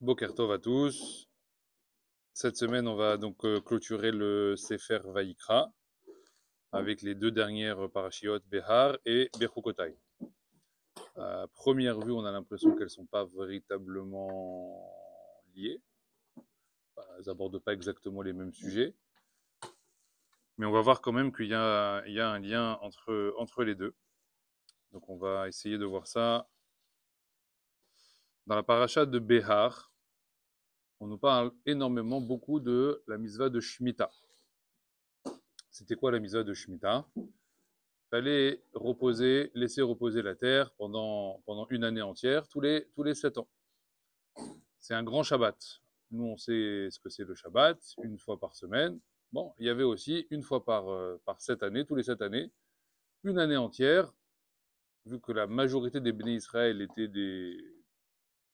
Boker Tov à tous. Cette semaine, on va donc clôturer le Sefer Vayikra avec les deux dernières parashiot, Behar et Bechukotai. À première vue, on a l'impression qu'elles ne sont pas véritablement liées. Elles n'abordent pas exactement les mêmes sujets. Mais on va voir quand même qu'il y a un lien entre les deux. Donc on va essayer de voir ça. Dans la paracha de Behar, on nous parle énormément beaucoup de la mitzvah de Shemitah. C'était quoi la mitzvah de Shemitah? Il fallait laisser reposer la terre pendant une année entière, tous les 7 ans. C'est un grand Shabbat. Nous, on sait ce que c'est le Shabbat, une fois par semaine. Bon, il y avait aussi une fois par 7 années, tous les 7 années, une année entière, vu que la majorité des bénis Israël étaient des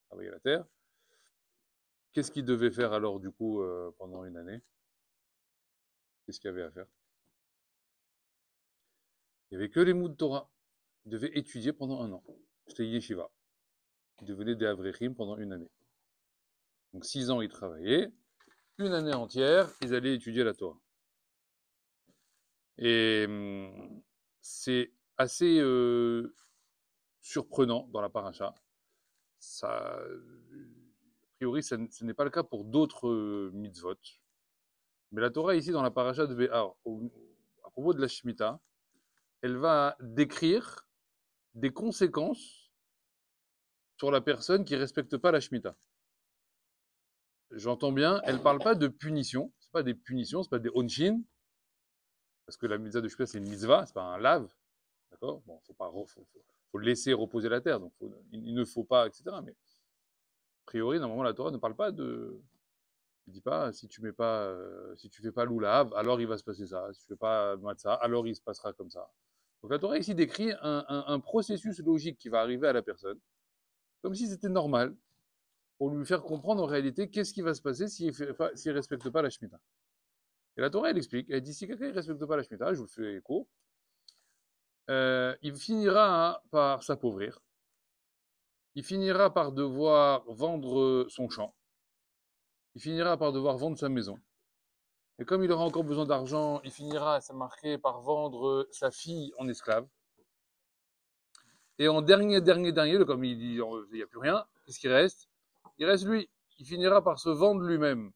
travailler la terre. Qu'est-ce qu'ils devaient faire alors, du coup, pendant une année? Qu'est-ce qu'il y avait à faire? Il n'y avait que les mots de Torah. Ils devaient étudier pendant un an. C'était Yeshiva, qui devenaient des Avrechim pendant une année. Donc 6 ans, ils travaillaient. Une année entière, ils allaient étudier la Torah. Et c'est assez surprenant dans la paracha. Ça, a priori, ce n'est pas le cas pour d'autres mitzvot. Mais la Torah, ici, dans la paracha de Behar, à propos de la Shemitah, elle va décrire des conséquences sur la personne qui ne respecte pas la Shemitah. J'entends bien, elle ne parle pas de punition, ce n'est pas des punitions, ce n'est pas des onshin, parce que la mitzvah de Shemitah, c'est une mitzvah, ce n'est pas un lave, d'accord? Bon, faut laisser reposer la terre, donc il ne faut pas, etc. Mais a priori, normalement, la Torah ne parle pas de... Il ne dit pas, si tu fais pas l'oulav, alors il va se passer ça, si tu fais pas matzah, alors il se passera comme ça. Donc la Torah ici décrit un processus logique qui va arriver à la personne, comme si c'était normal, pour lui faire comprendre en réalité qu'est-ce qui va se passer s'il ne respecte pas la Shemitah. Et la Torah, elle explique, elle dit, si quelqu'un ne respecte pas la Shemitah, je vous le fais court, il finira par s'appauvrir, il finira par devoir vendre son champ, il finira par devoir vendre sa maison. Et comme il aura encore besoin d'argent, il finira, c'est marqué, par vendre sa fille en esclave. Et en dernier, comme il dit, il n'y a plus rien, qu'est-ce qui reste? Il reste lui. Il finira par se vendre lui-même.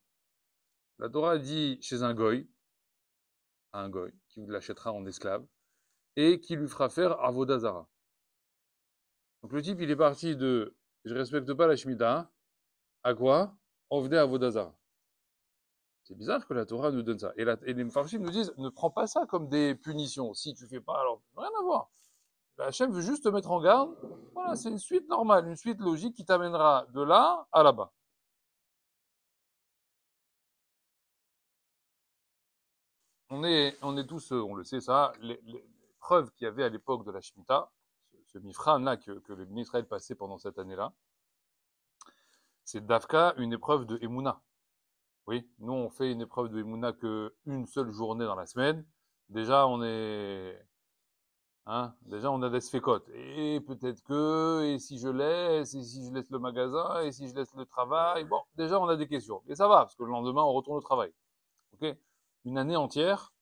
La Torah dit chez un goy qui vous l'achètera en esclave, et qui lui fera faire avodah zara. Donc le type, il est parti de je respecte pas la Shemitah, à quoi? On venait à avodah zara. C'est bizarre que la Torah nous donne ça. Et les Mefarshim nous disent ne prends pas ça comme des punitions. Si tu fais pas, alors rien à voir. La Hachem veut juste te mettre en garde. Voilà, c'est une suite normale, une suite logique qui t'amènera de là à là-bas. On est tous, on le sait ça, les preuves qu'il y avait à l'époque de la Shemitah, ce mifran-là que le ministre Israël passait pendant cette année-là, c'est Dafka, une épreuve de Emouna. Oui, nous on fait une épreuve de Emouna qu'une seule journée dans la semaine. Déjà on est... déjà on a des sfécotes. Et peut-être que, et si je laisse le magasin, et si je laisse le travail, bon, déjà on a des questions. Et ça va, parce que le lendemain on retourne au travail. Ok? Une année entière,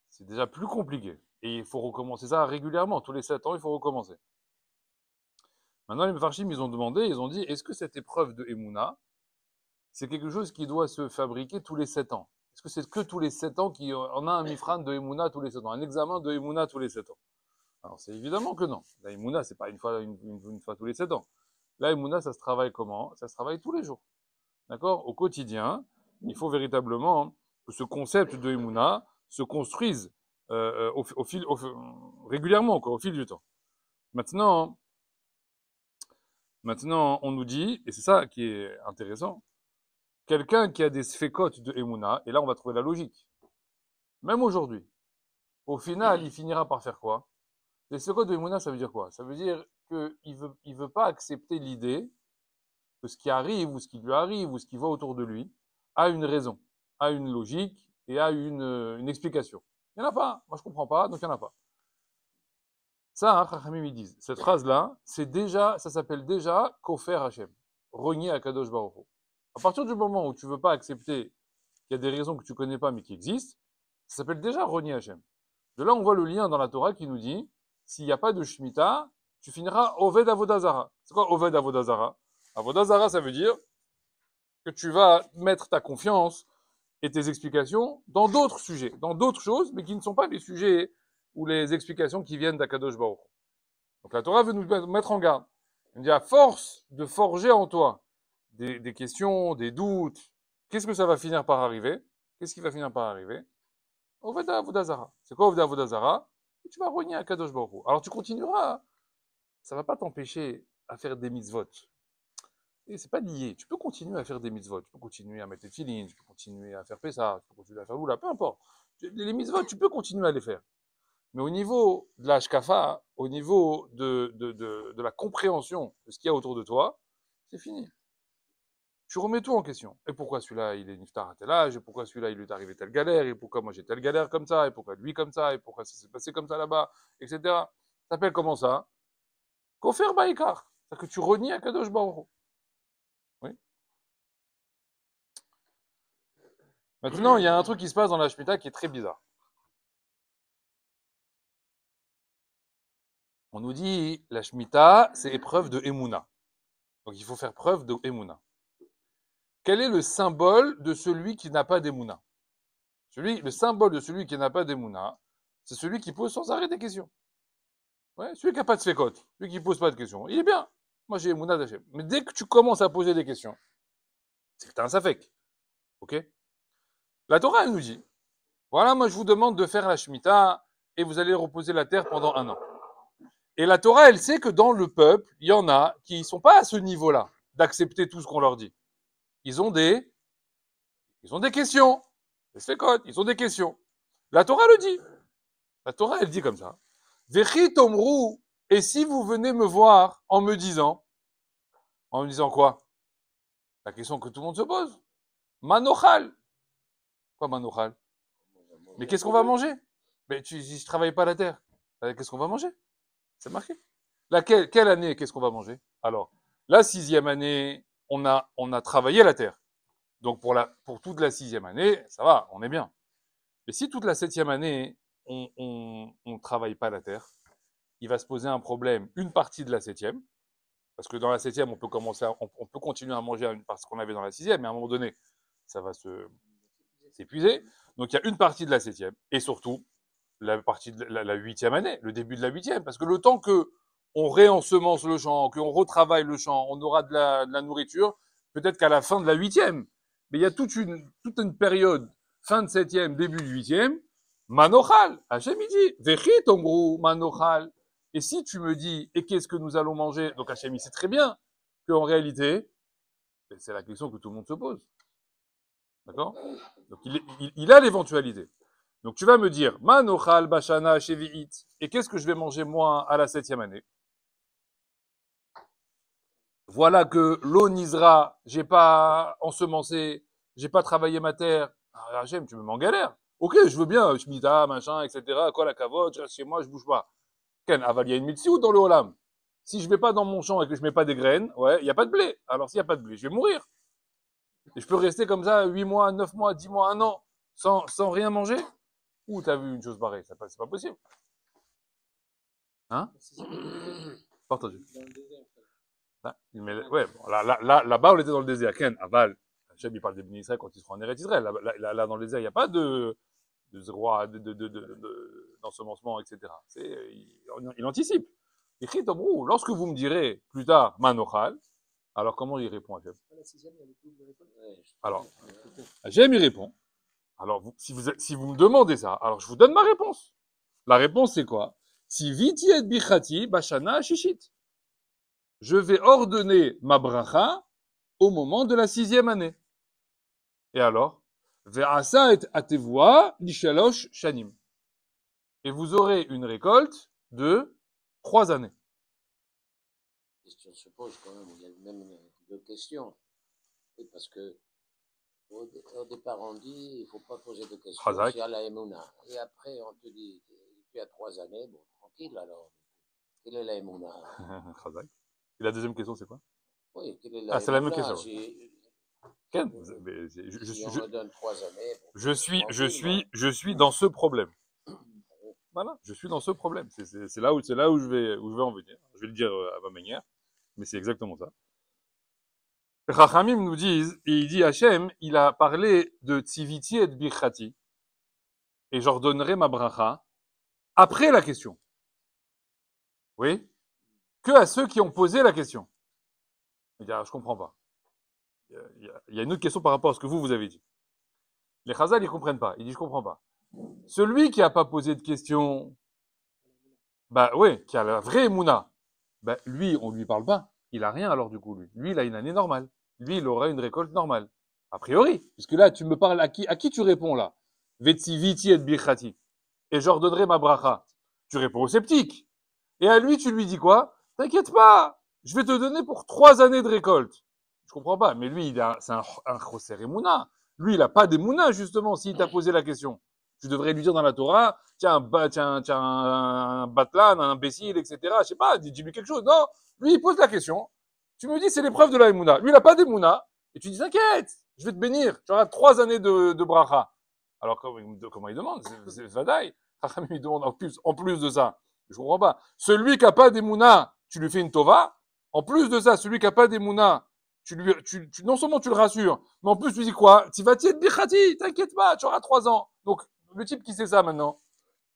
c'est déjà plus compliqué. Et il faut recommencer ça régulièrement. Tous les 7 ans, il faut recommencer. Maintenant, les Mefarshim, ils ont demandé, ils ont dit, est-ce que cette épreuve de Emouna, c'est quelque chose qui doit se fabriquer tous les 7 ans? Est-ce que c'est que tous les 7 ans qu'on a un mifran de Emouna tous les 7 ans, un examen de Emouna tous les 7 ans? Alors, c'est évidemment que non. La Emouna, c'est pas une fois tous les 7 ans. La Emouna, ça se travaille comment? Ça se travaille tous les jours. D'accord? Au quotidien, il faut véritablement que ce concept de Emouna se construise régulièrement, quoi, au fil du temps. Maintenant, on nous dit, et c'est ça qui est intéressant, quelqu'un qui a des sfécotes de Emouna, et là on va trouver la logique. Même aujourd'hui, au final, il finira par faire quoi? Les sfécotes de Emouna, ça veut dire quoi? Ça veut dire qu'il veut pas accepter l'idée que ce qui arrive, ou ce qui lui arrive, ou ce qui va autour de lui, a une raison, a une logique, et a une explication. Il n'y en a pas. Moi, je comprends pas, donc il n'y en a pas. Ça, Chachamim, ils disent. Cette phrase-là, ça s'appelle déjà Kofer Hashem. renier Akadosh Baruch Hu. À partir du moment où tu veux pas accepter qu'il y a des raisons que tu connais pas mais qui existent, ça s'appelle déjà renier Hachem. De là, on voit le lien dans la Torah qui nous dit, s'il n'y a pas de Shemitah, tu finiras Oved Avodazara. C'est quoi Oved Avodazara? Avodazara, ça veut dire que tu vas mettre ta confiance et tes explications dans d'autres sujets, dans d'autres choses, mais qui ne sont pas les sujets ou les explications qui viennent d'Akadosh Baruch. Donc la Torah veut nous mettre en garde. Elle dit, à force de forger en toi des questions, des doutes, qu'est-ce que ça va finir par arriver? Qu'est-ce qui va finir par arriver? Oveda Avodazara. C'est quoi Oveda Avodazara? Tu vas rogner à Kadosh Baruch Hu. Alors tu continueras, ça va pas t'empêcher à faire des mitzvot. Et c'est pas lié. Tu peux continuer à faire des mitzvot. Tu peux continuer à mettre tes filines, tu peux continuer à faire Pessah, tu peux continuer à faire Oula, peu importe. Les mitzvot, tu peux continuer à les faire. Mais au niveau de la shkafa, au niveau de la compréhension de ce qu'il y a autour de toi, c'est fini. Tu remets tout en question. Et pourquoi celui-là, il est niftar à tel âge, et pourquoi celui-là, il lui est arrivé telle galère, et pourquoi moi j'ai telle galère comme ça, et pourquoi lui comme ça, et pourquoi ça s'est passé comme ça là-bas, etc. Ça s'appelle comment ça? Kofer Baïkar. C'est-à-dire que tu renies à Kadosh Baruch Hu. Oui. Maintenant, il y a un truc qui se passe dans la Shemitah qui est très bizarre. On nous dit, la Shemitah, c'est épreuve de Emouna. Donc il faut faire preuve de Emouna. Quel est le symbole de celui qui n'a pas d'Emouna? Le symbole de celui qui n'a pas d'Emouna, c'est celui qui pose sans arrêt des questions. Ouais, celui qui n'a pas de Sfekot, celui qui ne pose pas de questions. Il est bien. Moi, j'ai Emouna d'Hachem. Mais dès que tu commences à poser des questions, c'est que tu as un Safek. Ok? La Torah, elle nous dit, voilà, moi, je vous demande de faire la Shemitah et vous allez reposer la terre pendant 1 an. Et la Torah, elle sait que dans le peuple, il y en a qui ne sont pas à ce niveau-là d'accepter tout ce qu'on leur dit. Ils ont des questions. Les Sfekot, ils ont des questions. La Torah le dit. La Torah, elle dit comme ça. Vechi tomru, et si vous venez me voir en me disant quoi? La question que tout le monde se pose. Manochal. Quoi manochal? Mais qu'est-ce qu'on va manger? Mais si je travaille pas la terre, qu'est-ce qu'on va manger? C'est marqué. Quelle année, qu'est-ce qu'on va manger? Alors, la 6e année, on a travaillé la terre. Donc pour toute la 6e année, ça va, on est bien. Mais si toute la 7e année, on travaille pas la terre, il va se poser un problème une partie de la 7e, parce que dans la 7e, on peut continuer à manger parce qu'on avait dans la 6e, mais à un moment donné, ça va s'épuiser. Donc il y a une partie de la 7e, et surtout la partie de la 8e année, le début de la 8e, parce que le temps que on réensemence le champ, qu'on retravaille le champ, on aura de la nourriture, peut-être qu'à la fin de la 8e. Mais il y a toute une période, fin de 7e, début de 8e, manochal, Hachem il dit, vechit omru manochal. Et si tu me dis, et qu'est-ce que nous allons manger? Donc Hachem il sait très bien qu'en réalité, c'est la question que tout le monde se pose. D'accord? Donc il a l'éventualité. Donc tu vas me dire, manochal bashana shevi'it. Et qu'est-ce que je vais manger moi à la 7e année? Voilà que l'eau nisera, j'ai pas ensemencé, j'ai pas travaillé ma terre. Ah, Hachem, tu me mets en galère. Ok, je veux bien, Shemitah, machin, etc. Quoi, la cavote, je reste chez moi, je bouge pas. Ken, aval, il y a une mitzvah dans le Olam. Si je vais pas dans mon champ et que je mets pas des graines, ouais, il y a pas de blé. Alors s'il y a pas de blé, je vais mourir. Et je peux rester comme ça 8 mois, 9 mois, 10 mois, 1 an, sans rien manger? Ou t'as vu une chose pareille? C'est pas possible. Hein? Pas entendu. Ouais, bon, là-bas, on était dans le désert. Ken, aval. Hachem, il parle des bénis Israël quand ils seront en Eretz Israël. Là, dans le désert, il n'y a pas d'ensemencement, etc. Il anticipe. Écrit lorsque vous me direz plus tard, Manochal, alors comment il répond, Hachem? Alors, Hachem, il répond. Alors, si vous me demandez ça, alors je vous donne ma réponse. La réponse, c'est quoi? Si viti et bichati, bashana shishit. Je vais ordonner ma bracha au moment de la 6e année. Et alors, ve'asa et atevoa lishalosh shanim. Et vous aurez une récolte de 3 années. La question se pose quand même, il y a même 2 questions. Oui, parce que au départ, on dit il ne faut pas poser de questions Chazak. sur la Emouna. Et après, on te dit tu as 3 années, bon, tranquille alors. Quelle est la Emouna? Chazak. Et la deuxième question, c'est quoi? Oui, quelle est Ah, la c'est la même émouna? question. Ken, mais Si on me donne 3 années, bon, je suis, je tranquille, moi. suis, je suis dans ce problème. Voilà, je suis dans ce problème. C'est là où je vais en venir. Je vais le dire à ma manière, mais c'est exactement ça. Rachamim nous disent, et il dit Hachem, il a parlé de tziviti et de birchati, et j'ordonnerai ma bracha après la question. Oui, que à ceux qui ont posé la question. Il dit, ah, je comprends pas. Il y a une autre question par rapport à ce que vous avez dit. Les Chazal, ils comprennent pas. Il dit, je comprends pas. Celui qui a pas posé de question, bah oui, qui a la vraie Mouna, bah lui, on lui parle pas. Il a rien alors du coup, lui. Lui, il a une année normale. Lui, il aura une récolte normale. A priori. Puisque là, tu me parles à qui tu réponds là? Vetsi viti et birchati. Et j'ordonnerai ma bracha. Tu réponds au sceptique. Et à lui, tu lui dis quoi? T'inquiète pas, je vais te donner pour 3 années de récolte. Je comprends pas, mais lui, c'est un Choser Emouna. Lui, il a pas d'Emouna, justement, s'il t'a posé la question. Tu devrais lui dire dans la Torah, tiens, un batlan, un imbécile, etc. Je sais pas, dis-lui quelque chose. Non, lui, il pose la question. Tu me dis, c'est l'épreuve de la Emouna. Lui, il a pas d'Emouna. Et tu dis, t'inquiète, je vais te bénir. Tu auras 3 années de bracha. Alors, comment il demande? C'est Vadaï. Il demande en plus de ça. Je comprends pas. Celui qui n'a pas d'Emouna, tu lui fais une tova. En plus de ça, celui qui n'a pas d'Emouna, non seulement tu le rassures, mais en plus tu dis quoi? Tu vas être bichati, t'inquiète pas, tu auras 3 ans. Donc, le type qui sait ça maintenant,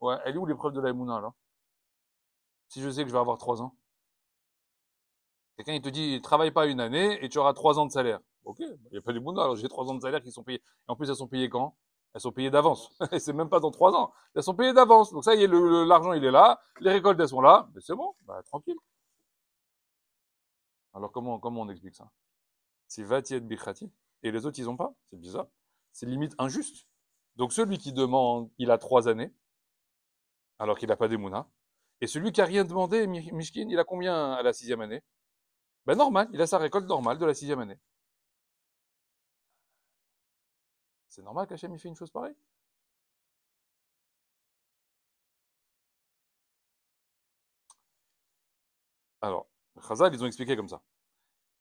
ouais, elle est où l'épreuve de la Emouna, là? Si je sais que je vais avoir 3 ans. Quelqu'un, il te dit, travaille pas une année et tu auras 3 ans de salaire. Ok, il n'y a pas d'Emouna, alors j'ai 3 ans de salaire qui sont payés. Et en plus, elles sont payées quand? Elles sont payées d'avance. C'est même pas dans 3 ans. Elles sont payées d'avance. Donc ça y est, l'argent, il est là. Les récoltes, elles sont là. Mais c'est bon. Bah, tranquille. Alors comment on explique ça? C'est Vatiet Bichati. Et les autres, ils ont pas. C'est bizarre. C'est limite injuste. Donc celui qui demande, il a 3 années, alors qu'il n'a pas d'Emouna. Et celui qui a rien demandé, Mishkin, il a combien à la 6e année? Ben normal, il a sa récolte normale de la 6e année. C'est normal qu'Hachem il fait une chose pareille? Alors, Chazal, ils ont expliqué comme ça.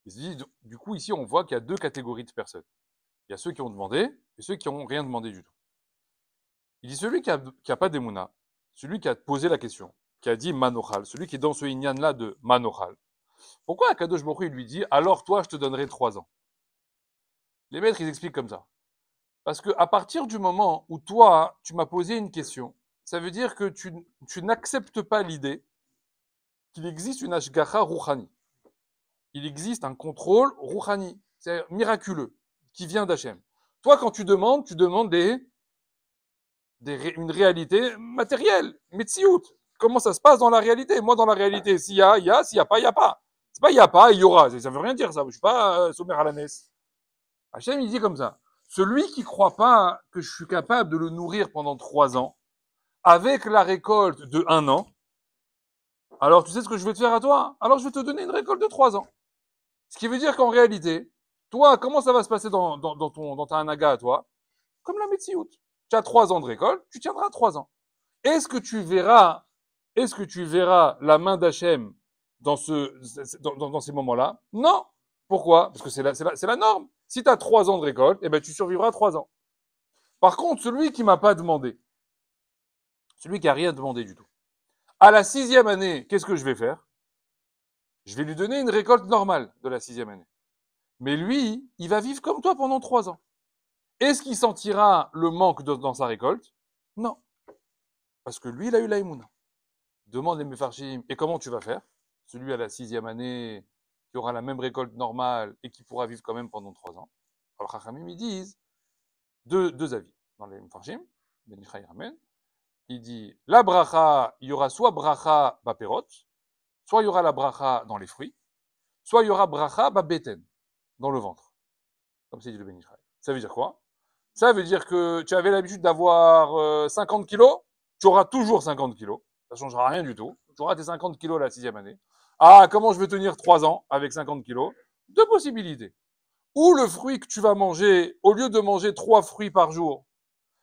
Ils se disent, du coup, ici, on voit qu'il y a 2 catégories de personnes. Il y a ceux qui ont demandé et ceux qui n'ont rien demandé du tout. Il dit celui qui a pas d'Emouna, celui qui a posé la question, qui a dit Manochal, celui qui est dans ce inyan-là de Manochal. Pourquoi Akadosh Baruch Hu lui dit alors toi je te donnerai 3 ans? Les maîtres ils expliquent comme ça. Parce que à partir du moment où toi tu m'as posé une question, ça veut dire que tu n'acceptes pas l'idée qu'il existe une ashgacha rouhani. Il existe un contrôle rouhani, c'est miraculeux, qui vient d'Hachem. Toi quand tu demandes une réalité matérielle, metsiout. Comment ça se passe dans la réalité? Moi, dans la réalité, s'il y a, s'il n'y a pas, il n'y a pas. C'est pas il n'y a pas, il y aura. Ça veut rien dire, ça. Je suis pas sommaire à la messe. Hachem, il dit comme ça. Celui qui croit pas que je suis capable de le nourrir pendant 3 ans, avec la récolte de 1 an, alors tu sais ce que je vais te faire à toi? Alors je vais te donner une récolte de 3 ans. Ce qui veut dire qu'en réalité, toi, comment ça va se passer dans ta anaga à toi? Comme la metsiout. Tu as 3 ans de récolte, tu tiendras 3 ans. Est-ce que tu verras, la main d'Hachem dans ces moments-là? Non. Pourquoi? Parce que c'est la norme. Si tu as 3 ans de récolte, eh ben, tu survivras 3 ans. Par contre, celui qui m'a pas demandé, celui qui a rien demandé du tout, à la 6e année, qu'est-ce que je vais faire? Je vais lui donner une récolte normale de la 6e année. Mais lui, il va vivre comme toi pendant 3 ans. Est-ce qu'il sentira le manque dans sa récolte? Non. Parce que lui, il a eu la Emouna. Demande les Mefarshim, et comment tu vas faire? Celui à la 6e année, qui aura la même récolte normale et qui pourra vivre quand même pendant 3 ans. Alors, Chachamim, ils disent deux avis dans les Mefarshim, Ben Ichai Ramen. Il dit, la bracha, il y aura soit bracha baperot, soit il y aura la bracha dans les fruits, soit il y aura bracha babeten, dans le ventre. Comme c'est dit le Ben Ichai. Ça veut dire quoi? Ça veut dire que tu avais l'habitude d'avoir 50 kilos, tu auras toujours 50 kilos. Ça ne changera rien du tout. Tu auras tes 50 kilos la 6e année. Ah, comment je vais tenir 3 ans avec 50 kilos? 2 possibilités. Ou le fruit que tu vas manger, au lieu de manger 3 fruits par jour,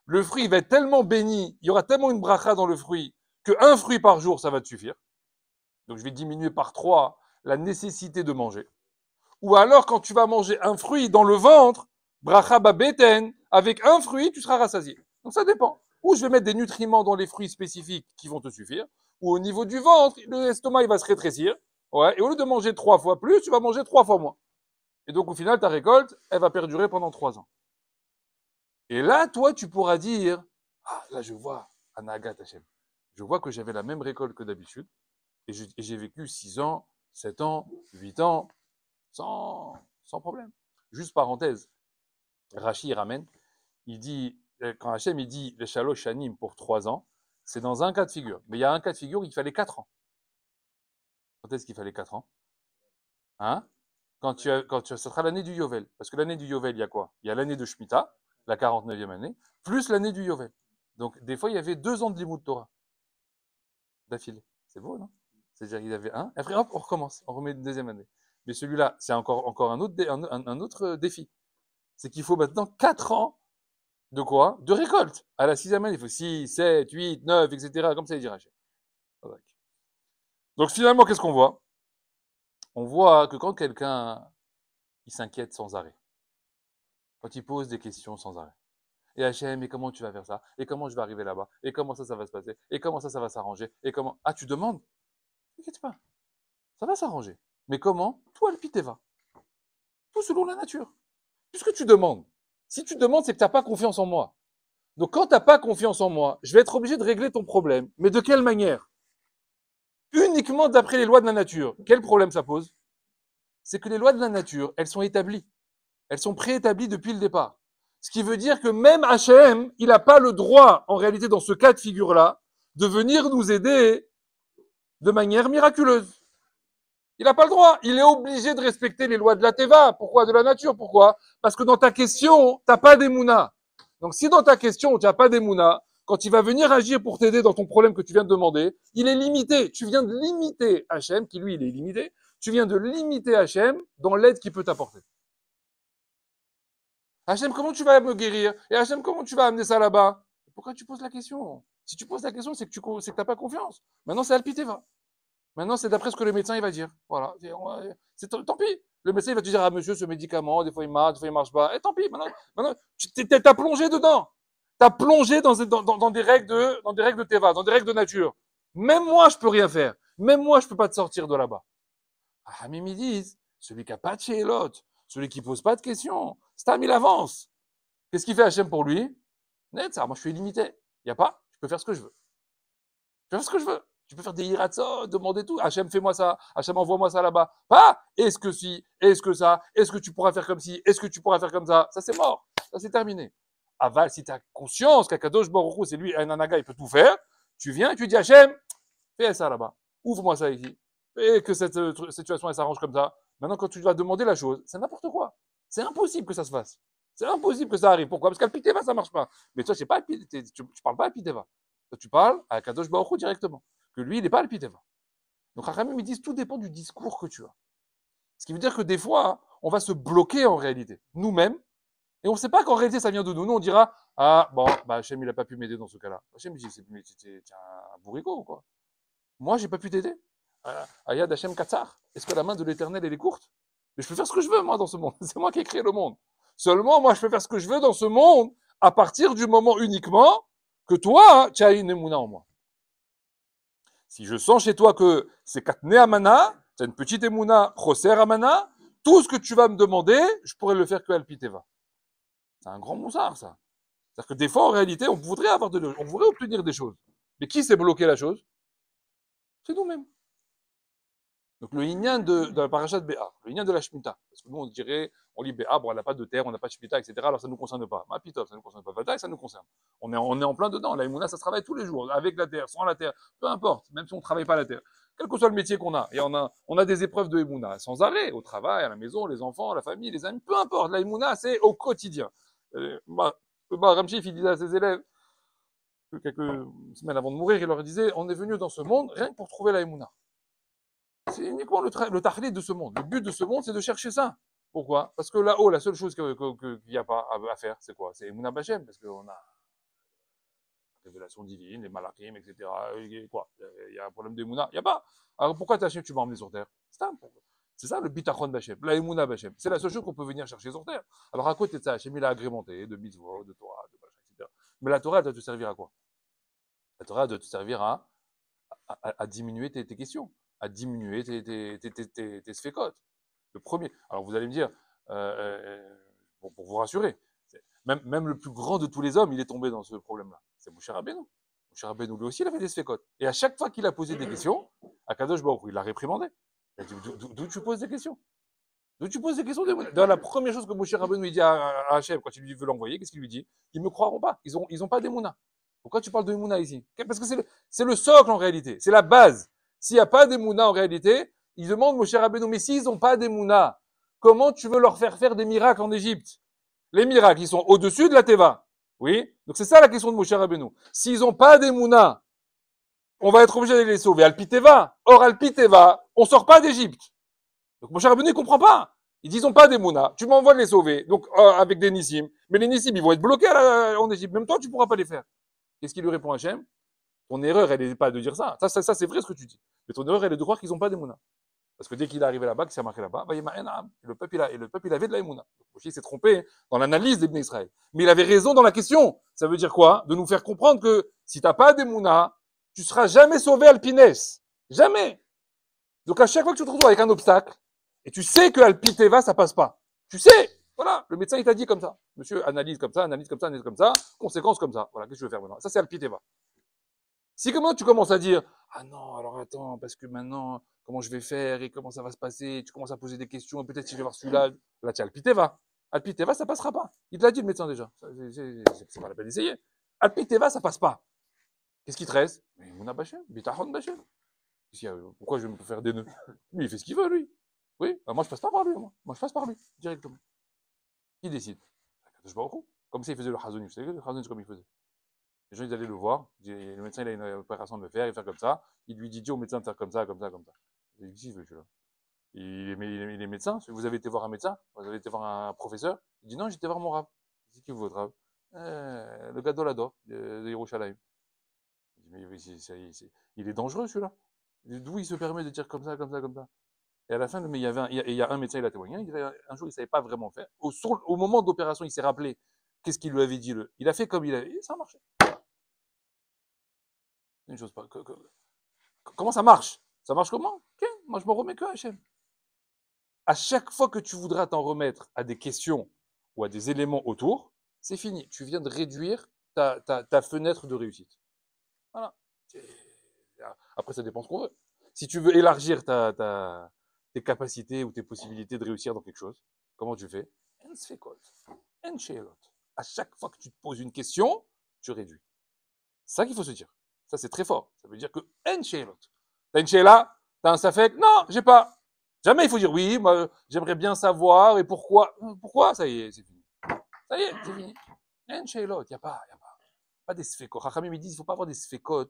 le fruit va être tellement béni, il y aura tellement une bracha dans le fruit, que 1 fruit par jour, ça va te suffire. Donc je vais diminuer par 3 la nécessité de manger. Ou alors, quand tu vas manger un fruit dans le ventre, bracha babeten, avec un fruit, tu seras rassasié. Donc ça dépend. Ou je vais mettre des nutriments dans les fruits spécifiques qui vont te suffire, ou au niveau du ventre, l'estomac il va se rétrécir. Ouais, et au lieu de manger 3 fois plus, tu vas manger 3 fois moins. Et donc au final, ta récolte, elle va perdurer pendant 3 ans. Et là, toi, tu pourras dire, ah, là je vois, Anagat Hachem, je vois que j'avais la même récolte que d'habitude, et j'ai vécu 6 ans, 7 ans, 8 ans, sans problème. Juste parenthèse, Rashi il ramène, il dit, quand Hachem il dit les Shalosh Shanim pour 3 ans, c'est dans un cas de figure. Mais il y a un cas de figure où il fallait 4 ans. Quand est-ce qu'il fallait 4 ans? Hein? Ça sera l'année du Yovel. Parce que l'année du Yovel, il y a quoi? Il y a l'année de Shemitah, la 49e année, plus l'année du Yovel. Donc, des fois, il y avait 2 ans de Limud Torah d'affilée. C'est beau, non? C'est-à-dire qu'il y avait un, après, hop, on recommence, on remet une deuxième année. Mais celui-là, c'est encore un autre défi. C'est qu'il faut maintenant 4 ans de quoi? De récolte. À la 6e année, il faut 6, 7, 8, 9, etc. Comme ça, il dira. Donc, finalement, qu'est-ce qu'on voit? On voit que quand quelqu'un, il s'inquiète sans arrêt, quand il pose des questions sans arrêt, et Hachem, mais comment tu vas faire ça? Et comment je vais arriver là-bas? Et comment ça va se passer? Et comment ça va s'arranger? Et comment... Ah, tu demandes? T'inquiète pas, ça va s'arranger. Mais comment? Toi, le piteva. Tout selon la nature. Puisque tu demandes. Si tu demandes, c'est que tu n'as pas confiance en moi. Donc quand tu n'as pas confiance en moi, je vais être obligé de régler ton problème. Mais de quelle manière? Uniquement d'après les lois de la nature. Quel problème ça pose? C'est que les lois de la nature, elles sont établies. Elles sont préétablies depuis le départ. Ce qui veut dire que même H&M, il n'a pas le droit, en réalité, dans ce cas de figure-là, de venir nous aider de manière miraculeuse. Il n'a pas le droit. Il est obligé de respecter les lois de la Teva. Pourquoi? De la nature. Pourquoi? Parce que dans ta question, tu n'as pas d'Emouna. Donc si dans ta question, tu n'as pas d'Emouna, quand il va venir agir pour t'aider dans ton problème que tu viens de demander, il est limité. Tu viens de limiter Hachem, qui lui, il est illimité. Tu viens de limiter Hachem dans l'aide qu'il peut t'apporter. Hachem, comment tu vas me guérir? Et Hachem, comment tu vas amener ça là-bas? Pourquoi tu poses la question? Si tu poses la question, c'est que tu n'as pas confiance. Maintenant, c'est Alpiteva. Maintenant, c'est d'après ce que le médecin il va dire. Voilà. Tant pis. Le médecin il va te dire, ah monsieur, ce médicament, des fois il marche, des fois il marche pas. Et tant pis. Maintenant tu t'as plongé dedans. Tu as plongé dans des règles de Teva, dans des règles de nature. Même moi, je peux rien faire. Même moi, je peux pas te sortir de là-bas. Ah, mais ils disent, celui qui a pas de chez l'autre, celui qui pose pas de questions, Stam, il avance. Qu'est-ce qu'il fait Hachem pour lui? Net, ça, moi je suis illimité. Il n'y a pas, je peux faire ce que je veux. Je peux faire ce que je veux. Tu peux faire des hiratsos, demander tout. Hachem, fais-moi ça. Hachem, envoie-moi ça là-bas. Pas est-ce que si, est-ce que ça, est-ce que tu pourras faire comme ci, est-ce que tu pourras faire comme ça. Ça, c'est mort. Ça, c'est terminé. Aval, si tu as conscience qu'Akadosh Baruch Hu, c'est lui, un anaga, il peut tout faire, tu viens et tu dis Hachem, fais ça là-bas. Ouvre-moi ça ici. Et que cette situation, elle s'arrange comme ça. Maintenant, quand tu dois demander la chose, c'est n'importe quoi. C'est impossible que ça se fasse. C'est impossible que ça arrive. Pourquoi? Parce qu'à Piteva, ça marche pas. Mais toi, tu parles pas à Piteva. Toi, tu parles à Kadosh Baruch Hu directement. Que lui, il n'est pas Piteva. Donc, Rachamim, ils disent tout dépend du discours que tu as. Ce qui veut dire que des fois, on va se bloquer en réalité, nous-mêmes, et on ne sait pas qu'en réalité, ça vient de nous. Nous, on dira, ah, bon, bah, Hachem, il n'a pas pu m'aider dans ce cas-là. Hachem, il dit, t'es un bourricot ou quoi? Moi, j'ai pas pu t'aider. Ayad Hachem Katsar. Est-ce que la main de l'éternel, elle est courte? Mais je peux faire ce que je veux, moi, dans ce monde. C'est moi qui ai créé le monde. Seulement, moi, je peux faire ce que je veux dans ce monde à partir du moment uniquement que toi, tu as une émouna en moi. Si je sens chez toi que c'est Katne Amana, tu as une petite émouna Choser Amana, tout ce que tu vas me demander, je pourrais le faire que Alpiteva. C'est un grand moussard, ça. C'est-à-dire que des fois, en réalité, on voudrait obtenir des choses. Mais qui s'est bloqué la chose? C'est nous-mêmes. Donc le Inyan de la paracha de Béa, le Inyan de la Shemitah, parce que nous on dirait, on lit Béa, bon elle n'a pas de terre, on n'a pas de Shemitah, etc. Alors ça ne nous concerne pas. Ma pitov, ça ne nous concerne pas. Vadaï, ça nous concerne. On est en plein dedans. La Emouna, ça se travaille tous les jours, avec la terre, sans la terre, peu importe, même si on ne travaille pas la terre. Quel que soit le métier qu'on a, et on a des épreuves de Emouna, sans arrêt, au travail, à la maison, les enfants, la famille, les amis, peu importe. La Emouna, c'est au quotidien. Ramchif, il disait à ses élèves, quelques semaines avant de mourir, il leur disait, on est venu dans ce monde rien que pour trouver la Emouna. C'est uniquement le tahlit de ce monde. Le but de ce monde, c'est de chercher ça. Pourquoi? Parce que là-haut, la seule chose qu'il n'y a pas à faire, c'est quoi? C'est Emunah Bachem, parce qu'on a révélation divine, les malakim, etc. Quoi? Il y a un problème d'Emunah? Il n'y a pas. Alors pourquoi tu m'as emmené sur terre? C'est ça le bitachon b'Hashem, la emuna b'Hashem. C'est la seule chose qu'on peut venir chercher sur terre. Alors à côté de ça, Hachem il a agrémenté de mitzvot, de Torah, de machin, etc. Mais la Torah, elle doit te servir à quoi? La Torah, elle doit te servir à diminuer tes questions, à diminuer tes sphécotes. Le premier. Alors vous allez me dire, pour vous rassurer, même le plus grand de tous les hommes, il est tombé dans ce problème-là. C'est Moshe Rabbeinu. Moshe Rabbeinu, lui aussi, il avait des sphécotes. Et à chaque fois qu'il a posé des questions, Akadosh Baruch Hu, il l'a réprimandé. Il a dit, d'où tu poses des questions? D'où tu poses des questions? Dans la première chose que Moshe Rabbeinu il dit à Hachem, quand il lui veut l'envoyer, qu'est-ce qu'il lui dit? Ils ne me croiront pas. Ils ont pas d'Emouna. Pourquoi tu parles de Emouna ici? Parce que c'est le socle en réalité. C'est la base. S'il n'y a pas d'Emouna en réalité, ils demandent Moshe Rabbeinu, mais s'ils n'ont pas d'Emouna, comment tu veux leur faire des miracles en Égypte? Les miracles, ils sont au-dessus de la Teva. Oui? Donc c'est ça la question de Moshe Rabbeinu. S'ils n'ont pas d'Emouna, on va être obligé de les sauver. Alpiteva. Or, Alpiteva, on sort pas d'Égypte. Donc Moshe Rabbeinu, il comprend pas. Ils disent, pas d'Emouna. Tu m'envoies les sauver. Donc, avec des Nissim. Mais les Nissim, ils vont être bloqués en Égypte. Même toi, tu pourras pas les faire. Qu'est-ce qu'il lui répond à Hachem? Ton erreur, elle n'est pas de dire ça. Ça, c'est vrai ce que tu dis. Mais ton erreur, elle est de croire qu'ils n'ont pas d'Emouna. Parce que dès qu'il est arrivé là-bas, qu'il s'est marqué là-bas, le peuple, il avait de la Emouna. Donc, il s'est trompé dans l'analyse des Bnei Israël. Mais il avait raison dans la question. Ça veut dire quoi? De nous faire comprendre que si t'as pas d'Emouna, tu seras jamais sauvé Alpines. Jamais. Donc, à chaque fois que tu te retrouves avec un obstacle, et tu sais que Alpiteva, ça passe pas. Tu sais. Voilà. Le médecin, il t'a dit comme ça. Monsieur, analyse comme ça, analyse comme ça, analyse comme ça, conséquence comme ça. Voilà. Qu'est-ce que je veux faire maintenant? Ça, c'est Alpiteva. Si comment tu commences à dire, ah non, alors attends, parce que maintenant, comment je vais faire et comment ça va se passer, tu commences à poser des questions, peut-être si je vais voir celui-là, là, tu as Alpiteva. Alpiteva, ça passera pas. Il te l'a dit, le médecin, déjà. C'est pas la peine d'essayer. Alpiteva, ça passe pas. Qu'est-ce qui te reste? Mouna Bachem, Bitachon Bachem. Pourquoi je vais me faire des nœuds? Lui, il fait ce qu'il veut, lui. Oui, moi, je passe pas par lui, moi. Moi, je passe par lui, directement. Qui décide? Comme ça, il faisait le Hazoun. Vous savez, le Hazoun, comme il faisait. Les gens, ils allaient le voir. Le médecin, il a une opération de faire, il fait comme ça. Il lui dit au médecin de faire comme ça, comme ça, comme ça. Il dit, celui-là. Il est médecin. Vous avez été voir un médecin? Vous avez été voir un professeur? Il dit, non, j'étais voir mon rab. C'est qui votre rab? Le Gadolador de Yerushalayim. Il dit, mais il est dangereux, celui-là. D'où il se permet de dire comme ça, comme ça, comme ça? Et à la fin, mais il y a un médecin, il a témoigné. Un jour, il savait pas vraiment faire. Au moment de l'opération, il s'est rappelé qu'est-ce qu'il lui avait dit. Il a fait comme il avait dit, ça a marché. Une chose pas. Comment ça marche? Ça marche comment? Okay, moi, je me remets que à Hachem. À chaque fois que tu voudras t'en remettre à des questions ou à des éléments autour, c'est fini. Tu viens de réduire ta fenêtre de réussite. Voilà. Après, ça dépend ce qu'on veut. Si tu veux élargir tes capacités ou tes possibilités de réussir dans quelque chose, comment tu fais? À chaque fois que tu te poses une question, tu réduis. C'est ça qu'il faut se dire. Ça, c'est très fort. Ça veut dire que en sheelot. T'as une sheela? T'as un safek? Non, j'ai pas. Jamais il faut dire oui, moi, j'aimerais bien savoir et pourquoi. Pourquoi? Ça y est, c'est fini. Ça y est, c'est fini. En sheelot, y a pas. Pas des sfekot. Chachamim, ils disent, il faut pas avoir des sfekot,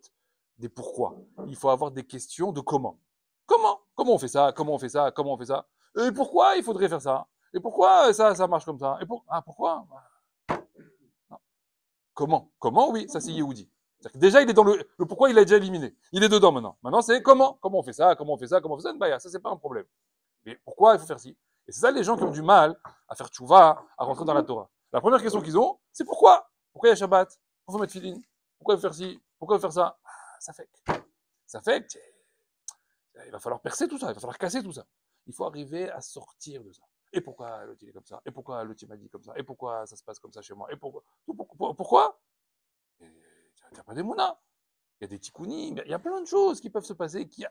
des pourquoi. Il faut avoir des questions de comment. Comment? Comment on fait ça? Comment on fait ça? Comment on fait ça? Et pourquoi il faudrait faire ça? Et pourquoi ça marche comme ça? Pourquoi? Non. Comment? Oui, ça c'est Yehudi. Déjà, il est dans le pourquoi, il a déjà éliminé. Il est dedans maintenant. Maintenant, c'est comment? Comment on fait ça? Comment on fait ça? Comment on fait ça? Bah, ça, c'est pas un problème. Mais pourquoi il faut faire ci? Et c'est ça les gens qui ont du mal à faire tchouva, à rentrer dans la Torah. La première question qu'ils ont, c'est pourquoi? Pourquoi il y a Shabbat? Pourquoi il faut mettre filin? Pourquoi il faut faire ci? Pourquoi il faut faire ça? Ça fait que il va falloir percer tout ça, il va falloir casser tout ça. Il faut arriver à sortir de ça. Et pourquoi l'autre il est comme ça? Et pourquoi l'autre il m'a dit comme ça? Et pourquoi ça se passe comme ça chez moi? Et pourquoi? Il n'y a pas des mounas. Il y a des tikkunim, il y a plein de choses qui peuvent se passer, qui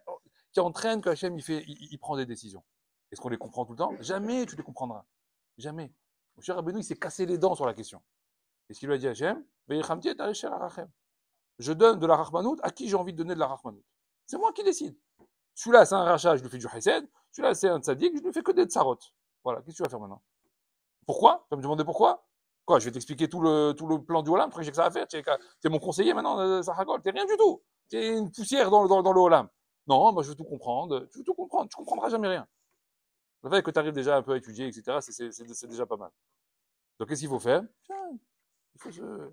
entraînent que Hachem il prend des décisions. Est-ce qu'on les comprend tout le temps? Jamais tu les comprendras. Jamais. Mon cher Rabbeinu, il s'est cassé les dents sur la question. Et ce qu'il lui a dit à Hachem, je donne de la rachmanout à qui j'ai envie de donner de la rachmanout. C'est moi qui décide. Celui-là, c'est un rachat, je lui fais du chesed. Celui-là, c'est un tzaddik, je lui fais que des tsarot. Voilà, qu'est-ce que tu vas faire maintenant? Pourquoi? Tu vas me demander pourquoi? Quoi, je vais t'expliquer tout le plan du Olam, tu crois que j'ai que ça à faire? Tu es mon conseiller maintenant, Sahagol, t'es rien du tout. T'es une poussière dans le Olam. Non, moi je veux tout comprendre. Tu veux tout comprendre, tu comprendras jamais rien. Le fait que tu arrives déjà un peu à étudier, etc., c'est déjà pas mal. Donc qu'est-ce qu'il faut faire? Tiens, il faut se...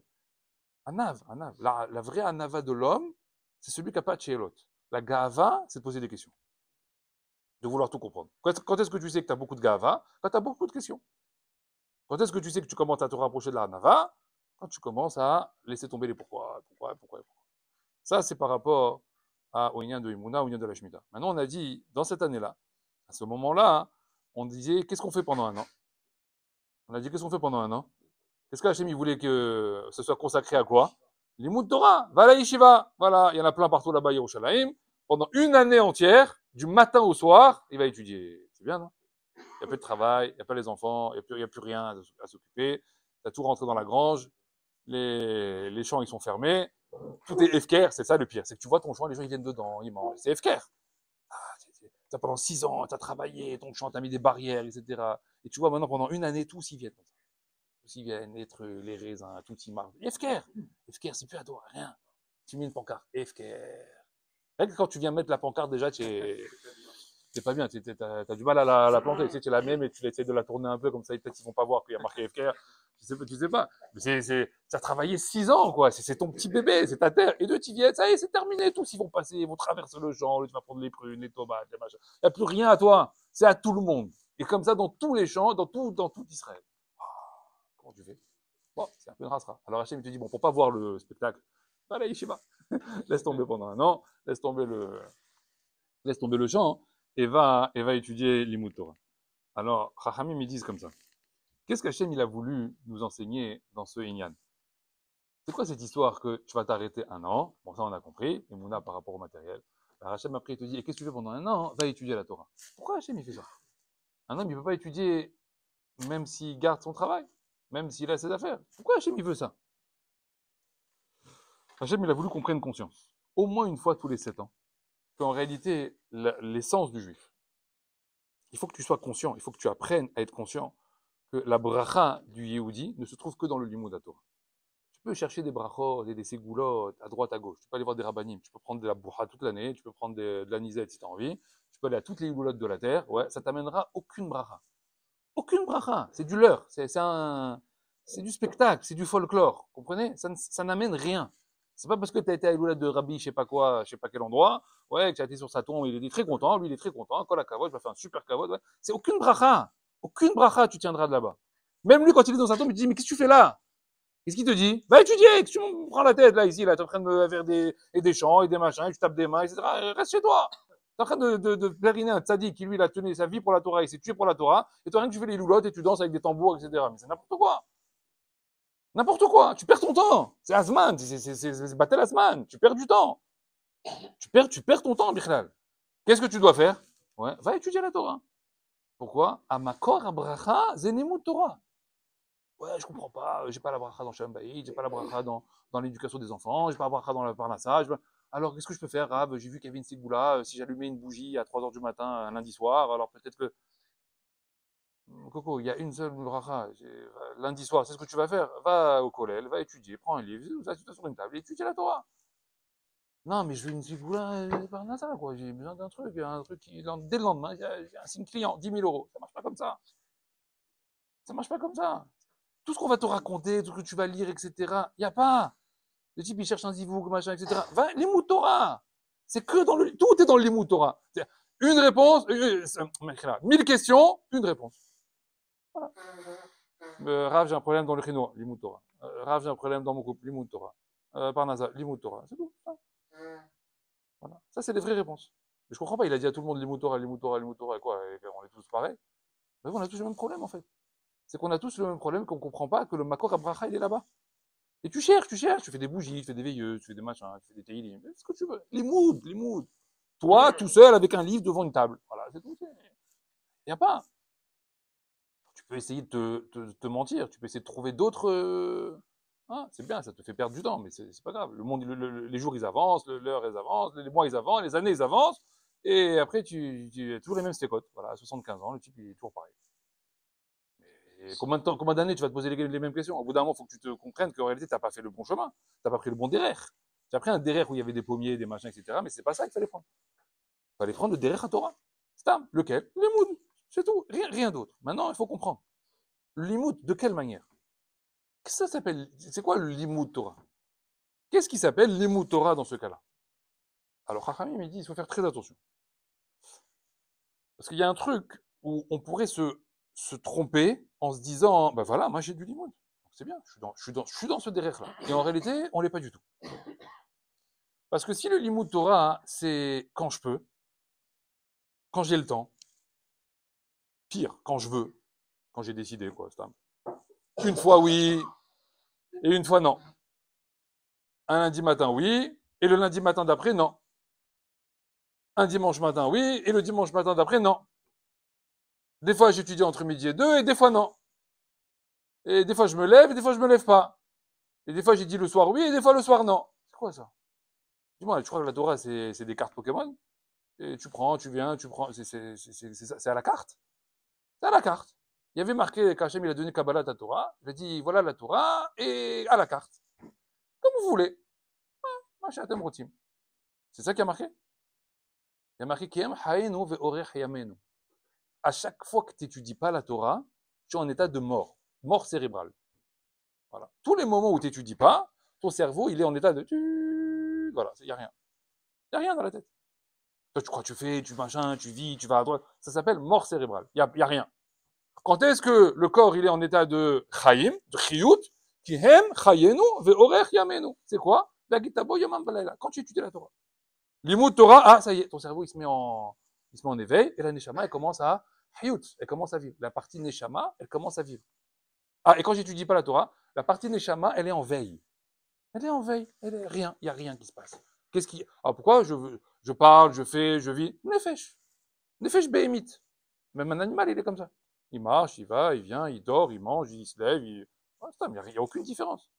Anav. La vraie anava de l'homme, c'est celui qui n'a pas de chéelot. La gava, c'est de poser des questions. de vouloir tout comprendre. Quand est-ce que tu sais que tu as beaucoup de gava? Quand tu as beaucoup de questions. Quand est-ce que tu sais que tu commences à te rapprocher de la hanava? Quand tu commences à laisser tomber les pourquoi. Ça, c'est par rapport au lien de Imuna, au lien de la Shemitah. Maintenant, on a dit, dans cette année-là, à ce moment-là, on disait, qu'est-ce qu'on fait pendant un an? On a dit, qu'est-ce qu'on fait pendant un an? Qu'est-ce qu'Hachem, il voulait que ce soit consacré à quoi? L'Imoud Torah, va à la yeshiva. Voilà, il y en a plein partout là-bas, Yerushalayim. Pendant une année entière, du matin au soir, il va étudier. C'est bien, non? Il n'y a plus de travail, il n'y a pas les enfants, il n'y a plus rien à s'occuper. Tu as tout rentré dans la grange, les champs, ils sont fermés. Tout est efker, c'est ça le pire. C'est que tu vois ton champ, les gens, ils viennent dedans, ils mangent. C'est efker. T'as pendant 6 ans, tu as travaillé, ton champ, tu as mis des barrières, etc. Et tu vois maintenant, pendant une année, tous y viennent. Tous y viennent, les raisins, tout y marche. Efker. Efker, c'est plus à toi, rien. Tu mets une pancarte. Efker. Quand tu viens mettre la pancarte, déjà, c'est pas bien. T'as du mal à la planter. Tu sais, tu la mets, mais tu essaies de la tourner un peu, comme ça, peut-être ils vont pas voir qu'il y a marqué FKR. Tu sais pas. Mais t'as travaillé 6 ans, quoi. C'est ton petit bébé, c'est ta terre. Et deux, tu viens, ça y est, c'est terminé. Tous, ils vont passer, ils vont traverser le champ, tu vas prendre les prunes, les tomates, les machins. Il n'y a plus rien à toi. C'est à tout le monde. Et comme ça, dans tous les champs, dans tout Israël. Comment tu fais? Bon, c'est un peu une rasera. Alors Hachem, il te dit, bon, pour pas voir le spectacle, va là, Yeshiva. Laisse tomber pendant un an, laisse tomber le champ, et va étudier l'Imout Torah. Alors, Chachamim, ils disent comme ça. Qu'est-ce qu'Hachem, il a voulu nous enseigner dans ce Inyan? C'est quoi cette histoire que tu vas t'arrêter un an? Bon, ça, on a compris. Et Mouna par rapport au matériel. Alors, Hachem, après, il te dit, et qu'est-ce que tu fais pendant un an? Va étudier la Torah. Pourquoi Hachem, il fait ça? Un homme, il ne peut pas étudier même s'il garde son travail, même s'il a ses affaires. Pourquoi Hachem, il veut ça? Hachem, il a voulu qu'on prenne conscience, au moins une fois tous les 7 ans, qu'en réalité, l'essence du juif, il faut que tu sois conscient, il faut que tu apprennes à être conscient que la bracha du Yehudi ne se trouve que dans le Limud Torah. Tu peux chercher des brachot, des ségoulottes à droite, à gauche. Tu peux aller voir des rabbanim. Tu peux prendre de la boucha toute l'année. Tu peux prendre de la nisette si tu as envie. Tu peux aller à toutes les goulottes de la terre. Ouais, ça t'amènera aucune bracha. Aucune bracha. C'est du leurre. C'est du spectacle. C'est du folklore. Comprenez? Ça n'amène rien. C'est pas parce que tu as été à l'oulotte de Rabbi, je sais pas quoi, je sais pas quel endroit, ouais, que tu as été sur sa tombe, il est très content, lui il est très content, kol hakavod, je vais faire un super kavod, ouais. C'est aucune bracha. Aucune bracha tu tiendras de là-bas. Même lui, quand il est dans sa tombe, il te dit, mais qu'est-ce que tu fais là? Qu'est-ce qu'il te dit? Va étudier, que tu me prends la tête là, ici, là, tu es en train de me faire des chants et des machins, et tu tapes des mains, etc. Reste chez toi. Tu es en train de périner un tzaddik qui lui, il a tenu sa vie pour la Torah, il s'est tué pour la Torah, et toi, rien que tu fais les loulottes et tu danses avec des tambours, etc. Mais c'est n'importe quoi. N'importe quoi. Tu perds ton temps. C'est Asman, c'est Batel Asman. Tu perds du temps. Tu perds ton temps, Bichlal. Qu'est-ce que tu dois faire? Ouais, va étudier la Torah. Pourquoi? Amakor abracha zenemut Torah. Ouais, je comprends pas, j'ai pas la bracha dans Shalom Bayit, j'ai pas la bracha dans l'éducation des enfants, j'ai pas la bracha dans la parnassa. Alors, qu'est-ce que je peux faire, Rav? J'ai vu qu'il y avait une ségoula, si j'allumais une bougie à 3 heures du matin un lundi soir, alors peut-être que. Coco, il y a une seule bracha. Lundi soir, c'est ce que tu vas faire. Va au collège, va étudier, prends un livre, assieds-toi sur une table, étudie la Torah. Non, mais je veux une ségoula parnassa, quoi. J'ai besoin d'un truc, qui, dès le lendemain, j'ai un signe client, 10 000 euros. Ça marche pas comme ça. Ça marche pas comme ça. Tout ce qu'on va te raconter, tout ce que tu vas lire, etc., il n'y a pas. Le type, il cherche un zivouk, machin, etc. Va, les Torah. C'est que dans le. Tout est dans le Torah. Une réponse, 1000 questions, une réponse. Voilà. Rav, j'ai un problème dans le chino, l'imout Torah. Rav, j'ai un problème dans mon couple, l'imout Torah. Parnasa, l'imout Torah. C'est tout. Voilà. Ça, c'est les vraies réponses. Mais je comprends pas, il a dit à tout le monde l'imout Torah, l'imout Torah, l'imout Torah, et quoi, et on est tous pareils. Mais bon, on a tous le même problème, en fait. C'est qu'on a tous le même problème, qu'on comprend pas que le Makor Abracha, il est là-bas. Et tu cherches, tu fais des bougies, tu fais des veilleuses, tu fais des machins, tu fais des taïlim, ce que tu veux. Les moods. Toi, tout seul, avec un livre devant une table. Voilà, c'est tout. Il n'y a pas. Tu peux essayer de te mentir, tu peux essayer de trouver d'autres. C'est bien, ça te fait perdre du temps, mais c'est pas grave. Le monde, les jours, ils avancent, l'heure, ils avancent, les mois, ils avancent, les années, ils avancent. Et après, tu as toujours les mêmes stécotes. Voilà, à 75 ans, le type, il est toujours pareil. Et combien d'années tu vas te poser les mêmes questions? Au bout d'un moment, il faut que tu te comprennes qu'en réalité, tu n'as pas fait le bon chemin. Tu n'as pas pris le bon derrière. Tu as pris un derrière où il y avait des pommiers, des machins, etc. Mais c'est pas ça qu'il fallait prendre. Il fallait prendre le derrière à Torah. Stam, lequel? Limoud. C'est tout. Rien d'autre. Maintenant, il faut comprendre. Le limoud, de quelle manière? Qu'est-ce que ça s'appelle? C'est quoi le limoud Torah? Qu'est-ce qui s'appelle limoud Torah dans ce cas-là? Alors, Chachamim, il dit, il faut faire très attention. Parce qu'il y a un truc où on pourrait se tromper en se disant, ben voilà, moi j'ai du limoud. C'est bien, je suis dans ce derrière-là. Et en réalité, on l'est pas du tout. Parce que si le limoud Torah, c'est quand je peux, quand j'ai le temps, pire, quand je veux, quand j'ai décidé, quoi, Stam. Une fois oui, et une fois non. Un lundi matin oui, et le lundi matin d'après non. Un dimanche matin oui, et le dimanche matin d'après non. Des fois j'étudie entre midi et deux, et des fois non. Et des fois je me lève, et des fois je me lève pas. Et des fois j'ai dit le soir oui, et des fois le soir non. C'est quoi ça? Dis-moi, tu crois que la Torah c'est des cartes Pokémon? Et tu prends, tu viens, tu prends, c'est à la carte. C'est à la carte. Il y avait marqué qu'Hachem il a donné Kabbalah à Torah. Il a dit voilà la Torah et à la carte. Comme vous voulez. Machin rotim. C'est ça qui a marqué. Il y a marqué Kiem Haenu ve'orech yamenu. À chaque fois que tu n'étudies pas la Torah, tu es en état de mort. Mort cérébrale. Voilà. Tous les moments où tu n'étudies pas, ton cerveau, il est en état de... Voilà, il n'y a rien. Il n'y a rien dans la tête. Toi, tu crois que tu fais, tu machin, tu vis, tu vas à droite. Ça s'appelle mort cérébrale. Il n'y a rien. Quand est-ce que le corps, il est en état de chayim, de chiyut, qui hem chayenu ve'orech yamenu? C'est quoi? La gitabo yomam balayla. Quand tu étudies la Torah. L'imoud Torah, ah, ça y est, ton cerveau, il se met en éveil, et la neshama, elle commence à chiyut, elle commence à vivre. La partie neshama, elle commence à vivre. Ah, et quand j'étudie pas la Torah, la partie neshama, elle est en veille. Elle est en veille, elle est rien, il n'y a rien qui se passe. Qu'est-ce qui, ah, pourquoi je parle, je fais, je vis? Nefesh behemit. Même un animal, il est comme ça. Il marche, il va, il vient, il dort, il mange, il se lève, il... Ah, il n'y a aucune différence.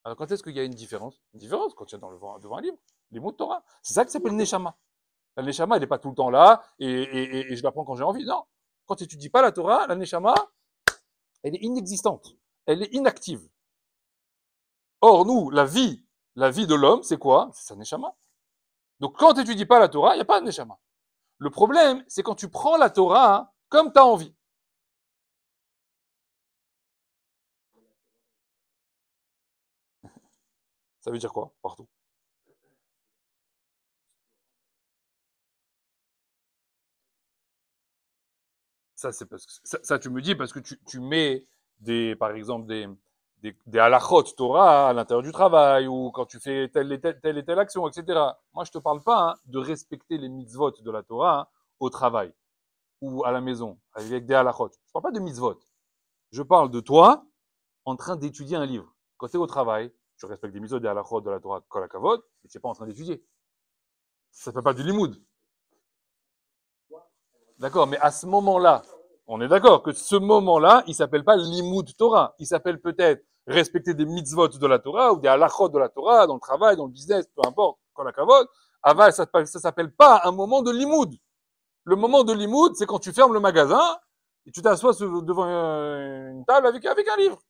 Alors quand est-ce qu'il y a une différence? Une différence quand tu es devant un livre, les mots de Torah. C'est ça qui s'appelle Neshama. La Neshama, elle n'est pas tout le temps là et je la prends quand j'ai envie. Non. Quand tu n'étudies pas la Torah, la Neshama, elle est inexistante. Elle est inactive. Or, nous, la vie de l'homme, c'est quoi? C'est sa Neshama. Donc quand tu n'étudies pas la Torah, il n'y a pas de Neshama. Le problème, c'est quand tu prends la Torah hein, comme tu as envie. Ça veut dire quoi? Partout. Ça, c'est parce que ça, tu me dis parce que tu mets par exemple, des halachot Torah à l'intérieur du travail ou quand tu fais telle et telle action, etc. Moi, je te parle pas hein, de respecter les mitzvot de la Torah hein, au travail ou à la maison avec des halachot. Je parle pas de mitzvot. Je parle de toi en train d'étudier un livre. Quand tu es au travail, tu respectes des mitzvot, des halachot de la Torah, kol hakavod, mais tu n'es pas en train d'étudier. Ça ne fait pas du limoud. D'accord, mais à ce moment-là, on est d'accord que ce moment-là, il s'appelle pas l'imoud Torah. Il s'appelle peut-être respecter des mitzvot de la Torah ou des halachot de la Torah dans le travail, dans le business, peu importe, quand la kavod. Aval, ça s'appelle pas un moment de limoud. Le moment de limoud, c'est quand tu fermes le magasin et tu t'assois devant une table avec un livre.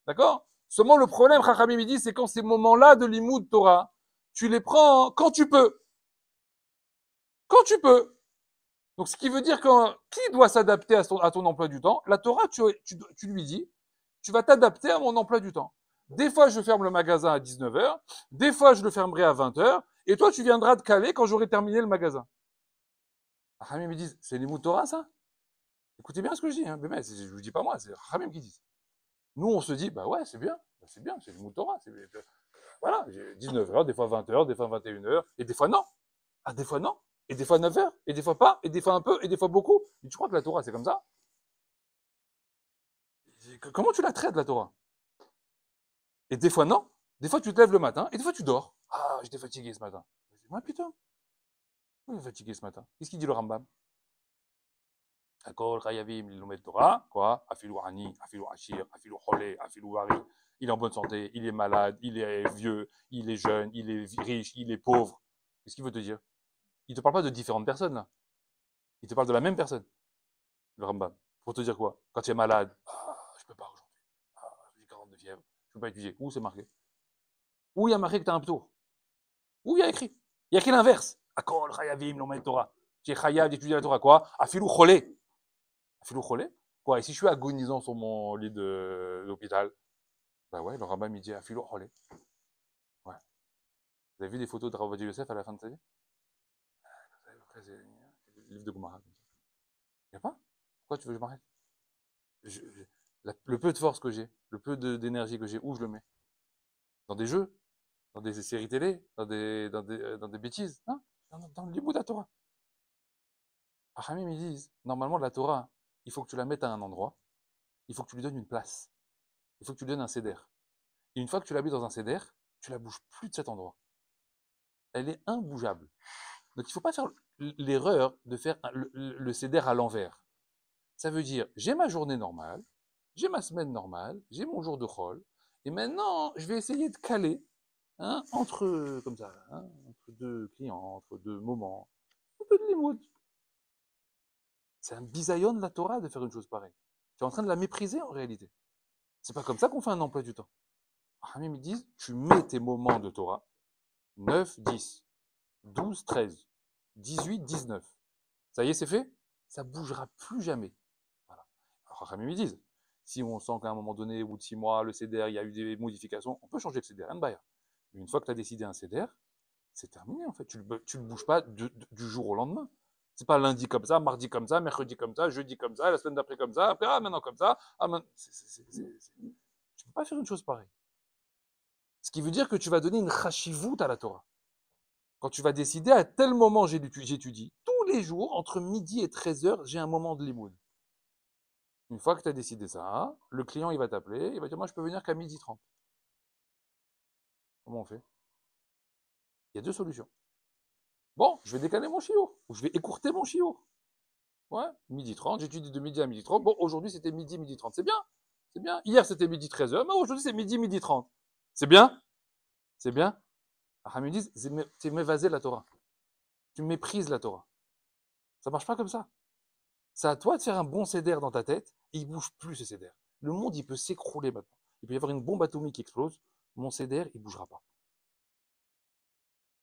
D'accord? Seulement le problème, Chachamim dit, c'est quand ces moments-là de limoud Torah, tu les prends quand tu peux. Quand tu peux. Donc, ce qui veut dire que qui doit s'adapter à ton emploi du temps? La Torah, tu lui dis, tu vas t'adapter à mon emploi du temps. Des fois, je ferme le magasin à 19 heures, des fois, je le fermerai à 20 heures, et toi, tu viendras te caler quand j'aurai terminé le magasin. Hamim me disent, c'est les mots Torah, ça? Écoutez bien ce que je dis, hein. Mais je vous dis pas moi, c'est Hamim qui dit. Nous, on se dit, bah ouais, c'est bien, c'est les mots Torah. Voilà, 19 heures, des fois 20 heures, des fois 21 heures, et des fois non. Ah, des fois non. Et des fois 9 heures, et des fois pas, et des fois un peu, et des fois beaucoup. Mais tu crois que la Torah, c'est comme ça? Comment tu la traites, la Torah? Et des fois, non. Des fois, tu te lèves le matin, et des fois, tu dors. Ah, j'étais fatigué ce matin. Ouais, putain, j'étais fatigué ce matin. Qu'est-ce qu'il dit le Rambam? Akol chayavim lilomet Torah, quoi? Afilou ani, afilou ashir, afilou cholé, afilou vari. Il est en bonne santé, il est malade, il est vieux, il est jeune, il est riche, il est pauvre. Qu'est-ce qu'il veut te dire? Il te parle pas de différentes personnes, là. Il te parle de la même personne, le Rambam. Pour te dire quoi? Quand tu es malade, ah, je peux pas aujourd'hui. Ah, j'ai 40 de fièvre, je peux pas étudier. Où c'est marqué? Où il y a marqué que tu as un tour? Où il y a écrit? Il y a écrit l'inverse. Akol chayavim lomet Torah. Tu es chayav d'étudier la Torah, quoi? Afilou cholé. Afilou cholé? Quoi? Et si je suis agonisant sur mon lit d'hôpital? Bah ouais, le Rambam il dit afilou cholé. Ouais. Vous avez vu des photos de Rav Yosef à la fin de sa vie? Après, c'est le livre de Gomara. Il n'y a pas. Pourquoi tu veux que je m'arrête? Le peu de force que j'ai, le peu d'énergie que j'ai, où je le mets? Dans des jeux? Dans des séries télé? Dans des bêtises? Non, dans le Limoud à Torah. Rachamim, ils disent, normalement, la Torah, il faut que tu la mettes à un endroit, il faut que tu lui donnes une place, il faut que tu lui donnes un céder. Et une fois que tu la mets dans un céder, tu la bouges plus de cet endroit. Elle est imbougeable. Donc il ne faut pas faire l'erreur de faire le céder à l'envers. Ça veut dire, j'ai ma journée normale, j'ai ma semaine normale, j'ai mon jour de chol, et maintenant, je vais essayer de caler entre, comme ça, entre deux clients, entre deux moments, un peu de limoud. C'est un bisayon de la Torah de faire une chose pareille. Tu es en train de la mépriser en réalité. C'est pas comme ça qu'on fait un emploi du temps. Hamim, ils disent, tu mets tes moments de Torah, 9, 10, 12, 13, 18, 19. Ça y est, c'est fait? Ça bougera plus jamais. Voilà. Alors, Hamim, ils disent, si on sent qu'à un moment donné, au bout de 6 mois, le CDR, il y a eu des modifications, on peut changer le CDR, Mais une fois que tu as décidé un CDR, c'est terminé en fait. Tu le bouges pas du jour au lendemain. C'est pas lundi comme ça, mardi comme ça, mercredi comme ça, jeudi comme ça, la semaine d'après comme ça, après, maintenant comme ça. Tu peux pas faire une chose pareille. Ce qui veut dire que tu vas donner une chashivut à la Torah. Quand tu vas décider, à tel moment j'étudie, tous les jours, entre midi et 13h, j'ai un moment de limoud. Une fois que tu as décidé ça, le client il va t'appeler, il va dire, moi je peux venir qu'à midi 30. Comment on fait? Il y a deux solutions. Bon, je vais décaler mon chiour, ou je vais écourter mon chiour. Ouais, midi 30, j'étudie de midi à midi 30. Bon, aujourd'hui c'était midi 30. C'est bien, c'est bien. Hier c'était midi 13h, mais aujourd'hui c'est midi 30. C'est bien, c'est bien. Aham, ils disent, c'est m'évaser la Torah. Tu méprises la Torah. Ça marche pas comme ça. C'est à toi de faire un bon céder dans ta tête, et il bouge plus ce céder. Le monde, il peut s'écrouler maintenant. Il peut y avoir une bombe atomique qui explose, mon céder, il bougera pas.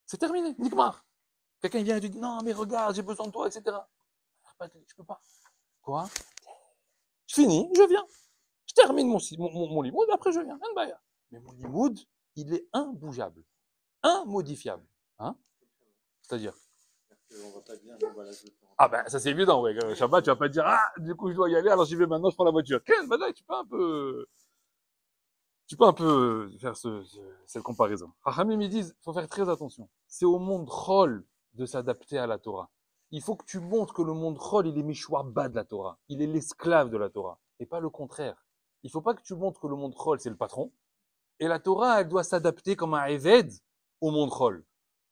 C'est terminé, Nikmar. Quelqu'un vient et te dit, non, mais regarde, j'ai besoin de toi, etc. Je peux pas. Quoi? Je finis, je viens. Je termine mon limoud, après je viens. Mais mon limoud, il est imbougeable, immodifiable. Hein? C'est-à-dire? Ah ben, ça c'est évident, ouais. Shabbat, tu vas pas te dire, ah, du coup je dois y aller, alors j'y vais maintenant, je prends la voiture. Ken, ben là, tu peux un peu faire cette comparaison. Rachamim, ils disent, il faut faire très attention. C'est au monde chol de s'adapter à la Torah. Il faut que tu montres que le monde chol, il est mishwaba de la Torah. Il est l'esclave de la Torah. Et pas le contraire. Il ne faut pas que tu montres que le monde chol, c'est le patron. Et la Torah, elle doit s'adapter comme un Eved au monde chol.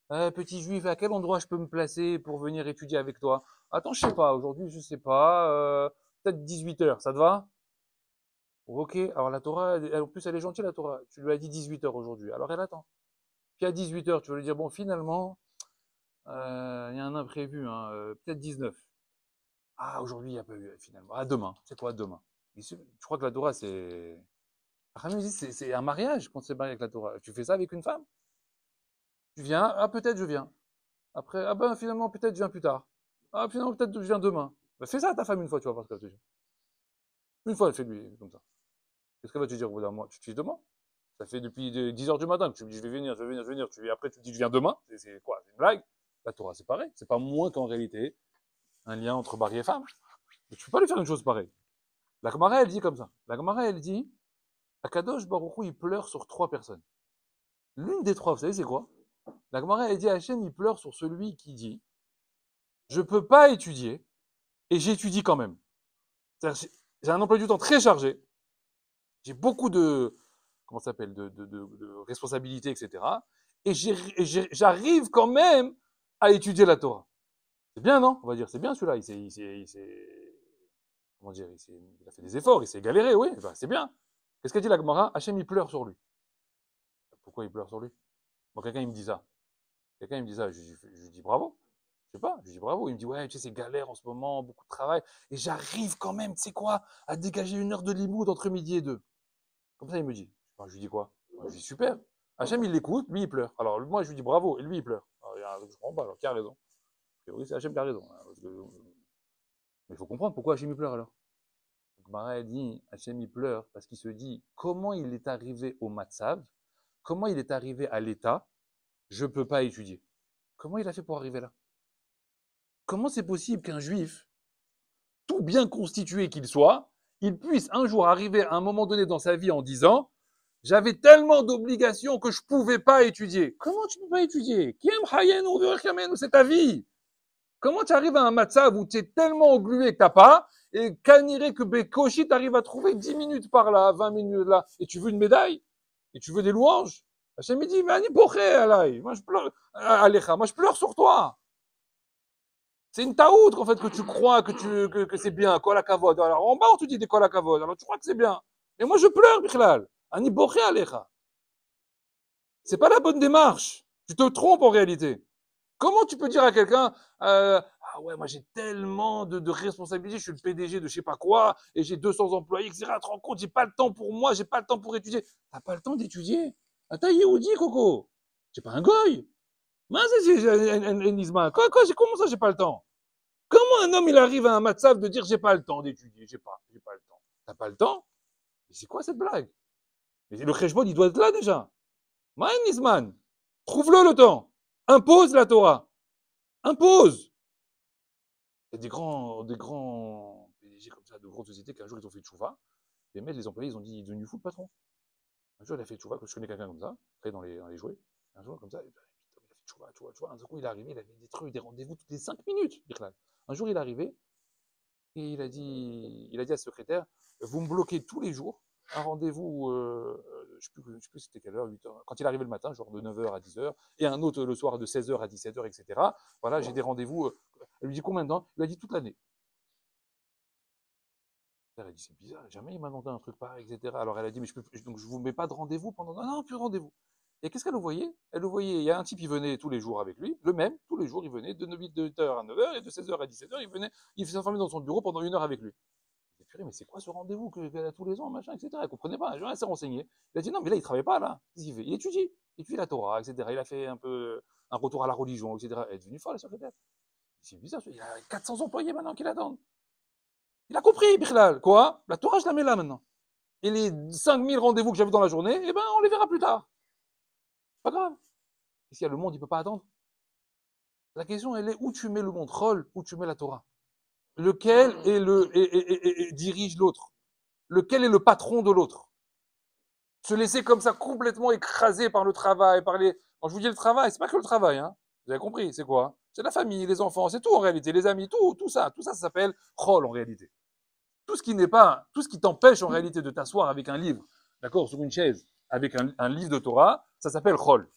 Petit juif, à quel endroit je peux me placer pour venir étudier avec toi? Attends, je sais pas. Aujourd'hui, je sais pas. Peut-être 18h, ça te va? Ok, alors la Torah, en plus elle est gentille la Torah. Tu lui as dit 18h aujourd'hui, alors elle attend. Puis à 18h, tu vas lui dire, bon finalement, il y a un imprévu, peut-être 19. Ah, aujourd'hui, il n'y a pas eu finalement. Ah, demain, c'est quoi demain? Je crois que la Torah, c'est... C'est un mariage quand c'est marié avec la Torah. Tu fais ça avec une femme? Tu viens, ah peut-être je viens. Après, ah ben finalement, peut-être je viens plus tard. Ah finalement, peut-être je viens demain. Ben, fais ça à ta femme une fois, tu vas voir ce qu'elle va te dire. Une fois, elle fait lui comme ça. Qu'est-ce qu'elle va te dire au bout d'un mois? Tu te dis demain? Ça fait depuis 10h du matin que tu me dis je vais venir, je vais venir, je vais venir. Après, tu te dis je viens demain. C'est quoi? C'est une blague? La Torah, c'est pareil. C'est pas moins qu'en réalité un lien entre mari et femme. Mais tu peux pas lui faire une chose pareille. La Gemara, elle dit comme ça. La Gemara, elle dit Akadosh Baruch Hu, il pleure sur 3 personnes. L'une des 3, vous savez, c'est quoi? La Gemara, elle dit Hachem, il pleure sur celui qui dit je peux pas étudier et j'étudie quand même. J'ai un emploi du temps très chargé. J'ai beaucoup de, comment ça s'appelle, de responsabilités, etc. Et j'arrive quand même à étudier la Torah. C'est bien, non? On va dire, c'est bien celui-là. Comment dire, il a fait des efforts, il s'est galéré, oui, ben, c'est bien. Qu'est-ce qu'a dit la Gemara? Hachem, il pleure sur lui. Pourquoi il pleure sur lui? Bon, quelqu'un, il me dit ça. Quelqu'un, il me dit ça, je lui dis bravo. Je sais pas, je lui dis bravo. Il me dit, ouais, tu sais, c'est galère en ce moment, beaucoup de travail. Et j'arrive quand même, tu sais quoi, à dégager 1 heure de limoud entre midi et 2. Comme ça, il me dit. Enfin, je lui dis quoi? Je lui dis super. Hachem, il l'écoute, lui, il pleure. Alors, moi, je lui dis bravo, et lui, il pleure. Alors, je comprends pas, alors, qui a raison? Oui, c'est Hachem qui a raison. Mais il faut comprendre pourquoi Hachem, il pleure alors. Donc, Mara, dit, Hachem, il pleure parce qu'il se dit, comment il est arrivé au Matzav? Comment il est arrivé à l'état? Je ne peux pas étudier. Comment il a fait pour arriver là? Comment c'est possible qu'un juif, tout bien constitué qu'il soit, il puisse un jour arriver à un moment donné dans sa vie en disant « J'avais tellement d'obligations que je ne pouvais pas étudier. » Comment tu ne peux pas étudier? C'est ta vie. Comment tu arrives à un matzav où tu es tellement englué que tu n'as pas, et Kaniré que Bekoshi, tu arrives à trouver 10 minutes par là, 20 minutes là, et tu veux une médaille? Et tu veux des louanges? Hachem me dit, mais Ani Boché, Alaï, moi je pleure, Alecha, moi je pleure sur toi. C'est une taout, en fait, que tu crois que c'est bien, kol hakavod. Alors en bas, on te dit des kol hakavod, alors tu crois que c'est bien. Mais moi je pleure, Bichlal. Ani Boché, Alecha. C'est pas la bonne démarche. Tu te trompes en réalité. Comment tu peux dire à quelqu'un, ah ouais, moi j'ai tellement de responsabilités, je suis le PDG de je sais pas quoi, et j'ai 200 employés, etc. Tu te rends compte, j'ai pas le temps pour moi, j'ai pas le temps pour étudier. T'as pas le temps d'étudier? Attends, Yehoudi, Coco. J'ai pas un goy. Moi, c'est un isma. Comment ça, j'ai pas le temps? Comment un homme, il arrive à un matzav de dire j'ai pas le temps d'étudier, j'ai pas le temps. T'as pas le temps? Mais c'est quoi cette blague? Mais le cheshbon, il doit être là déjà. Moi, Nisman, trouve-le le temps. Impose la Torah. Impose. Il y a des grands PDG comme ça, de grosses sociétés, qu'un jour ils ont fait tchouva. Les mecs, les employés, ils ont dit, il est devenu fou le patron. Un jour, il a fait tchouva, je connais quelqu'un comme ça, après dans les jouets. Un jour, comme ça, il a fait tchouva. Un coup, il est arrivé, il avait des trucs, des rendez-vous toutes les 5 minutes. Un jour, il est arrivé, et il a dit à ce secrétaire, vous me bloquez tous les jours un rendez-vous, je ne sais plus c'était quelle heure, 8 heures, quand il arrivait le matin, genre de 9h à 10h, et un autre le soir de 16h à 17h, etc. Voilà, j'ai des rendez-vous. Elle lui dit combien de temps? Il lui a dit toute l'année. Elle a dit c'est bizarre, jamais il m'a demandé un truc pareil, etc. Alors elle a dit mais donc je vous mets pas de rendez-vous pendant. Non, plus de rendez-vous. Et qu'est-ce qu'elle le voyait? Elle le voyait, il y a un type, il venait tous les jours avec lui, le même, tous les jours, il venait de 8h à 9h et de 16h à 17h, il venait, il s'enfermait dans son bureau pendant 1 heure avec lui. Purée, mais c'est quoi ce rendez-vous qu'elle a tous les ans, machin, etc. Elle comprenait pas, elle s'est renseignée. Il a dit non, mais là, il travaille pas, là. Qu'est-ce qu'il fait? Il étudie la Torah, etc. Il a fait un peu un retour à la religion, etc. Elle est devenue folle, la secrétaire. C'est bizarre, il a 400 employés maintenant qui l'attendent. Il a compris, Bichlal. Quoi? La Torah, je la mets là maintenant. Et les 5000 rendez-vous que j'avais dans la journée, eh ben, on les verra plus tard. Pas grave. Qu'est-ce qu'il y a? Le monde, il peut pas attendre. La question, elle est où tu mets le monde, Rol, où tu mets la Torah? Lequel dirige l'autre? Lequel est le patron de l'autre? Se laisser comme ça complètement écrasé par le travail, par les. Quand je vous dis le travail, c'est pas que le travail, hein. Vous avez compris, c'est quoi? C'est la famille, les enfants, c'est tout en réalité, les amis, tout ça, ça s'appelle rôle en réalité. Tout ce qui n'est pas, tout ce qui t'empêche en réalité de t'asseoir avec un livre, d'accord, sur une chaise, avec un livre de Torah, ça s'appelle rôle.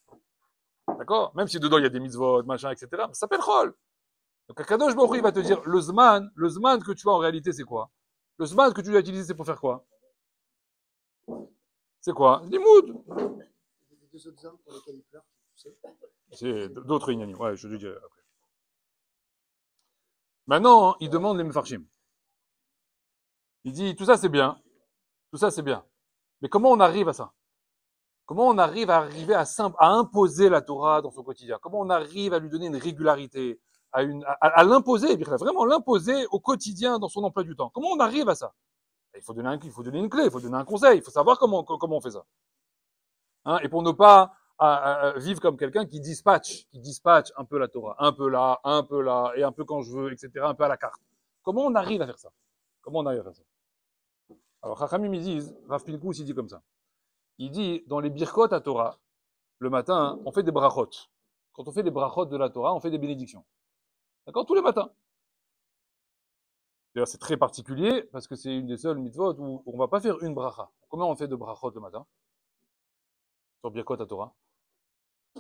D'accord? Même si dedans il y a des mitzvot, machin, etc., ça s'appelle rôle. Donc Akadosh Baruch Hu, il va te dire, le zman que tu as en réalité, c'est quoi? Le zman que tu dois utiliser, c'est pour faire quoi? C'est quoi? Limoud. Les 2 autres hommes pour lesquels il pleure, tu sais. C'est d'autres ignanim. Ouais, je te dirai après. Maintenant, il demande les mefarshim. Il dit, tout ça c'est bien. Tout ça c'est bien. Mais comment on arrive à ça? Comment on arrive à imposer la Torah dans son quotidien? Comment on arrive à lui donner une régularité, à l'imposer, vraiment l'imposer au quotidien dans son emploi du temps? Comment on arrive à ça? Il faut donner une clé, il faut donner un conseil, il faut savoir comment on fait ça. Hein, et pour ne pas vivre comme quelqu'un qui dispatche un peu la Torah, un peu là, et un peu quand je veux, etc., un peu à la carte. Comment on arrive à faire ça? Comment on arrive à faire ça? Alors, Chachamim, ils disent, Rav Pinkus, il dit comme ça. Il dit, dans les birkot à Torah, le matin, on fait des brachot. Quand on fait des brachot de la Torah, on fait des bénédictions. D'accord? Tous les matins. D'ailleurs, c'est très particulier, parce que c'est une des seules mitzvot où on va pas faire une bracha. Combien on fait de brachot le matin? Sur birkot à Torah?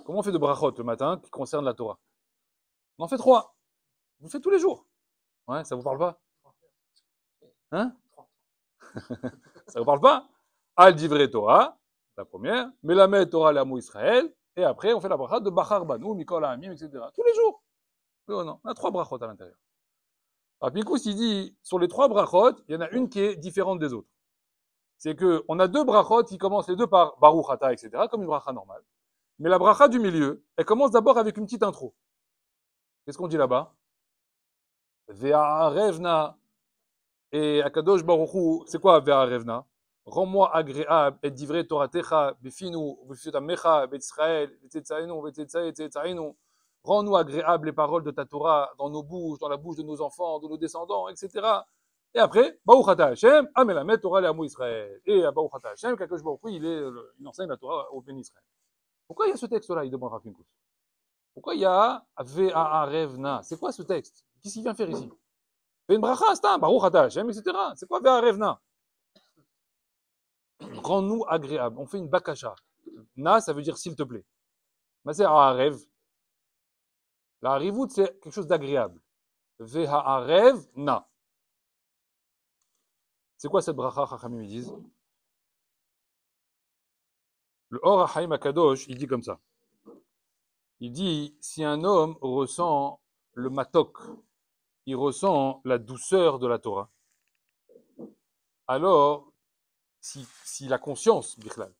Comment on fait de brachot le matin qui concerne la Torah? On en fait 3. Vous le faites tous les jours. Ouais, ça vous parle pas? Hein? Ça vous parle pas? Al divrei Torah, la première. Melamed Torah l'amo Israël. Et après, on fait la bracha de Bachar Banu, Mikol Ha'amim, etc. Tous les jours. Oui ou non? On a 3 brachot à l'intérieur. Alors, Pinkus, il dit, sur les 3 brachot, il y en a une qui est différente des autres. C'est que on a 2 brachot qui commencent les deux par Baruch Ata, etc., comme une bracha normale. Mais la bracha du milieu, elle commence d'abord avec une petite intro. Qu'est-ce qu'on dit là-bas? Ve'arevna. Et Akadosh Baruch Hu, c'est quoi Ve'arevna? Rends-moi agréable et divrei Toratecha, befinu, befutamecha, be'Israël, be'tetzainu, be'tetzainu. Rends-nous agréable les paroles de ta Torah dans nos bouches, dans la bouche de nos enfants, de nos descendants, etc. Et après, Baruch Ata Hashem, Amelamet Torah Le'amu Israël. Et à Baruch Ata Hashem, qu'Akadosh Baruch Hu, il enseigne la Torah au béni Israël. Pourquoi il y a ce texte-là, il demande Rav Pinkus. Pourquoi il y a Ve'arevna? C'est quoi ce texte? Qu'est-ce qu'il vient faire ici? Fait une bracha, c'est un Baruch Ata Hashem, etc. C'est quoi Ve'arevna? Rends-nous agréable. On fait une bakasha. Na, ça veut dire s'il te plaît. Mais c'est Ha'arev. La harivout, c'est quelque chose d'agréable. Ve'ha'arev na. C'est quoi cette bracha, Chachamim, ils disent? Le Or HaChaim HaKadosh, il dit comme ça. Il dit, si un homme ressent le matok, il ressent la douceur de la Torah, alors, s'il a conscience, Bichlal,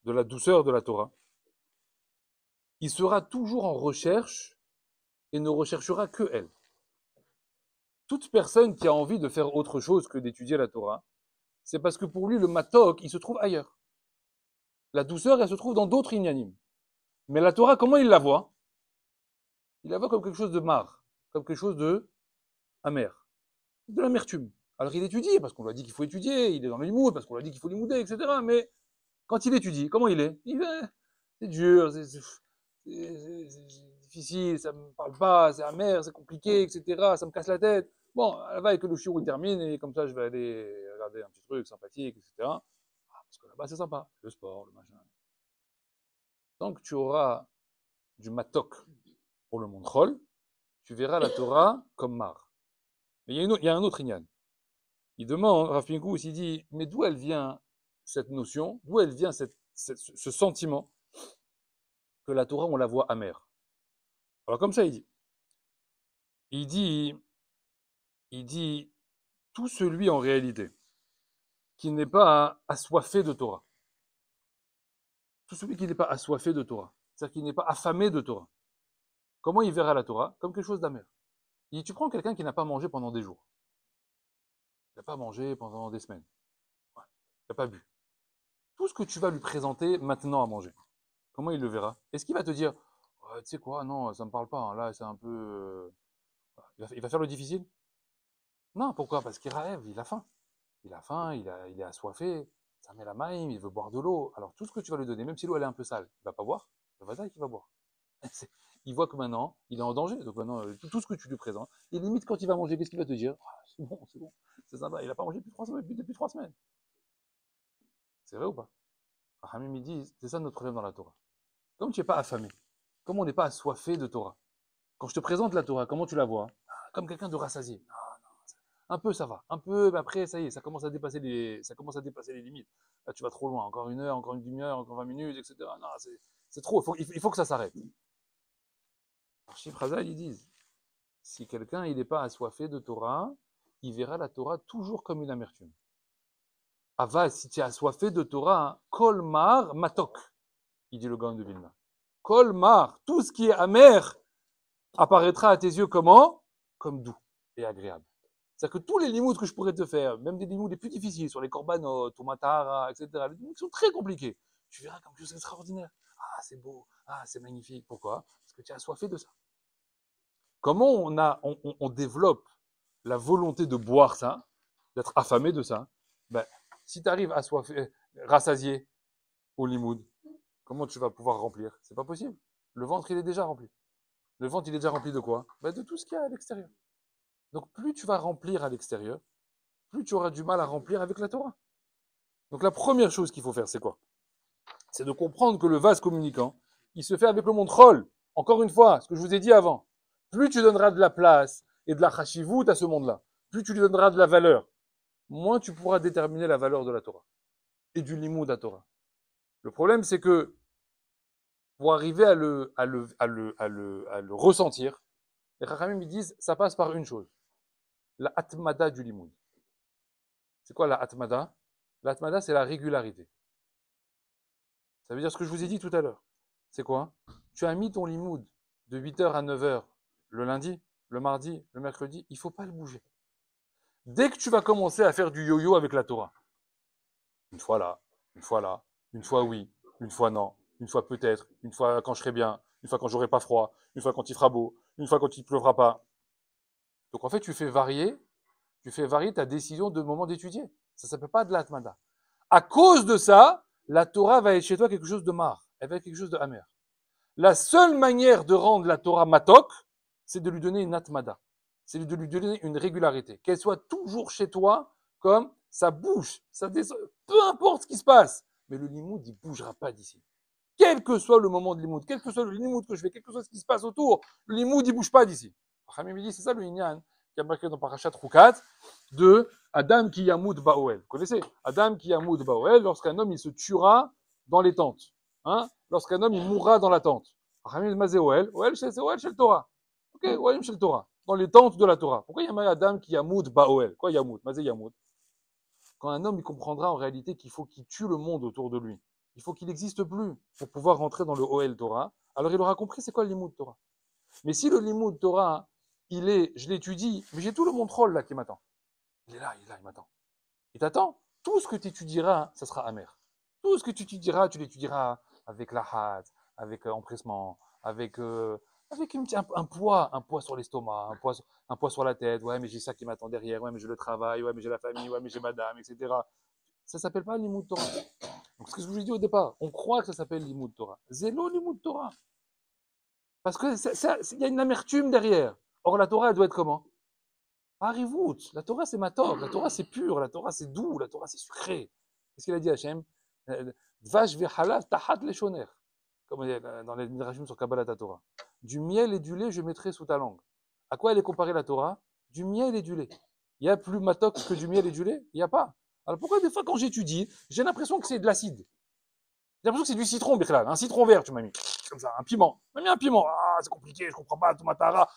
de la douceur de la Torah, il sera toujours en recherche et ne recherchera que elle. Toute personne qui a envie de faire autre chose que d'étudier la Torah, c'est parce que pour lui, le matok, il se trouve ailleurs. La douceur, elle se trouve dans d'autres inyanim. Mais la Torah, comment il la voit? Il la voit comme quelque chose de marre, comme quelque chose de amer, de l'amertume. Alors il étudie, parce qu'on lui a dit qu'il faut étudier, il est dans le limoud, parce qu'on lui a dit qu'il faut limouder, etc. Mais quand il étudie, comment il est? C'est dur, c'est difficile, ça me parle pas, c'est amer, c'est compliqué, etc. Ça me casse la tête. Bon, elle va et que le shiur il termine, et comme ça je vais aller regarder un petit truc sympathique, etc. Parce que là-bas c'est sympa, le sport, le machin. Tant que tu auras du matok pour le montrol, tu verras la Torah comme mar. Mais il y a un autre inyan. Il demande, Rav Pinkus, il dit, mais d'où elle vient cette notion, d'où elle vient ce sentiment que la Torah, on la voit amère? Alors comme ça, il dit, tout celui en réalité qui n'est pas assoiffé de Torah, tout celui qui n'est pas assoiffé de Torah, c'est-à-dire qui n'est pas affamé de Torah, comment il verra la Torah? Comme quelque chose d'amer. Il dit, tu prends quelqu'un qui n'a pas mangé pendant des jours, il n'a pas mangé pendant des semaines, il n'a pas bu. Tout ce que tu vas lui présenter maintenant à manger, comment il le verra? Est-ce qu'il va te dire, tu sais quoi, non, ça me parle pas, hein, là c'est un peu... Il va faire le difficile? Non, pourquoi? Parce qu'il rêve, il a faim. Il a faim, il est assoiffé, ça met la main, il veut boire de l'eau. Alors tout ce que tu vas lui donner, même si l'eau elle est un peu sale, il va pas boire, c'est Vadaï qui va boire. Il voit que maintenant, il est en danger. Donc maintenant, tout ce que tu lui présentes, et limite quand il va manger, qu'est-ce qu'il va te dire? C'est bon, c'est sympa, il n'a pas mangé depuis 3 semaines. C'est vrai ou pas? Rahamim il dit, c'est ça notre problème dans la Torah. Comme tu n'es pas affamé, comme on n'est pas assoiffé de Torah, quand je te présente la Torah, comment tu la vois? Comme quelqu'un de rassasié. Un peu, ça va. Un peu, mais après, ça y est, ça commence à dépasser les limites. Là, tu vas trop loin. Encore une heure, encore une demi-heure, encore 20 minutes, etc. Non, c'est trop. Il faut que ça s'arrête. Alors, Shif Hazal, ils disent, si quelqu'un, il n'est pas assoiffé de Torah, il verra la Torah toujours comme une amertume. Ava, si tu es assoiffé de Torah, Kolmar matok, il dit le Gaon de Vilna. Kolmar, tout ce qui est amer, apparaîtra à tes yeux comment? Comme doux et agréable. C'est-à-dire que tous les limouds que je pourrais te faire, même des limouds les plus difficiles, sur les korbanot, ou matara, etc., les limouds qui sont très compliqués, tu verras comme quelque chose d'extraordinaire. Ah, c'est beau, ah, c'est magnifique. Pourquoi? Parce que tu es assoiffé de ça. Comment on développe la volonté de boire ça, d'être affamé de ça? Ben, si tu arrives assoiffé, rassasié au limoud, comment tu vas pouvoir remplir? C'est pas possible. Le ventre, il est déjà rempli. Le ventre, il est déjà rempli de quoi? Ben, de tout ce qu'il y a à l'extérieur. Donc, plus tu vas remplir à l'extérieur, plus tu auras du mal à remplir avec la Torah. Donc, la première chose qu'il faut faire, c'est quoi? C'est de comprendre que le vase communicant, il se fait avec le montrol. Encore une fois, ce que je vous ai dit avant. Plus tu donneras de la place et de la chashivout à ce monde-là, plus tu lui donneras de la valeur, moins tu pourras déterminer la valeur de la Torah et du limoud à Torah. Le problème, c'est que pour arriver à le ressentir, les Chachamim ils disent, ça passe par une chose, la atmada du limoud. C'est quoi la atmada? La atmada, c'est la régularité. Ça veut dire ce que je vous ai dit tout à l'heure. C'est quoi? Tu as mis ton limoud de 8h à 9h le lundi, le mardi, le mercredi, il ne faut pas le bouger. Dès que tu vas commencer à faire du yo-yo avec la Torah, une fois là, une fois là, une fois oui, une fois non, une fois peut-être, une fois quand je serai bien, une fois quand j'aurai pas froid, une fois quand il fera beau, une fois quand il pleuvra pas. Donc en fait, tu fais varier Tu fais varier ta décision de moment d'étudier. Ça ne s'appelle pas de l'atmada. À cause de ça, la Torah va être chez toi quelque chose de marre. Elle va être quelque chose de amer. La seule manière de rendre la Torah matok, c'est de lui donner une atmada. C'est de lui donner une régularité. Qu'elle soit toujours chez toi comme ça bouge, ça descend, peu importe ce qui se passe. Mais le limoud, il bougera pas d'ici. Quel que soit le moment de limoud, quel que soit le limoud que je fais, quel que soit ce qui se passe autour, le limoud, il bouge pas d'ici. Rachamim dit, c'est ça le inyan qui a marqué dans Parashat Rukat de Adam qui yamoud baoel. Vous connaissez Adam qui yamoud baoel, lorsqu'un homme il se tuera dans les tentes. Hein, lorsqu'un homme il mourra dans la tente. Rachamim mazé oel, oel c'est oel chez le Torah. Ok, oel chez le Torah, dans les tentes de la Torah. Pourquoi il y a Adam qui yamoud baoel? Quoi yamoud? Mazé yamoud. Quand un homme il comprendra en réalité qu'il faut qu'il tue le monde autour de lui, il faut qu'il n'existe plus pour pouvoir rentrer dans le Oel Torah, alors il aura compris c'est quoi le Limoud Torah. Mais si le Limoud Torah, il est, je l'étudie, mais j'ai tout le contrôle là qui m'attend. Il est là, il m'attend. Il t'attend. Tout ce que tu étudieras, ça sera amer. Tout ce que tu l'étudieras avec la hâte, avec empressement, avec un poids sur l'estomac, un poids sur la tête. Ouais, mais j'ai ça qui m'attend derrière. Ouais, mais j'ai le travail. Ouais, mais j'ai la famille. Ouais, mais j'ai madame, etc. Ça s'appelle pas l'imoud Torah. Donc, ce que je vous ai dit au départ, on croit que ça s'appelle l'imoud Torah. Zélo l'imoud Torah. Parce que il y a une amertume derrière. Or, la Torah, elle doit être comment? Harivout. La Torah, c'est matov. La Torah, c'est pur. La Torah, c'est doux. La Torah, c'est sucré. Qu'est-ce qu'il a dit Hachem? Vache v'halav tahat leshoner. Comme il y a dans les midrashim sur Kabbalat Torah. Du miel et du lait, je mettrai sous ta langue. À quoi elle est comparée la Torah? Du miel et du lait. Il y a plus matok que du miel et du lait? Il n'y a pas. Alors pourquoi des fois quand j'étudie, j'ai l'impression que c'est de l'acide? J'ai l'impression que c'est du citron, Bichlal. Un citron vert, tu m'as mis. Comme ça, un piment. Tu m'as mis un piment. Ah, c'est compliqué, je comprends pas, Tomatara.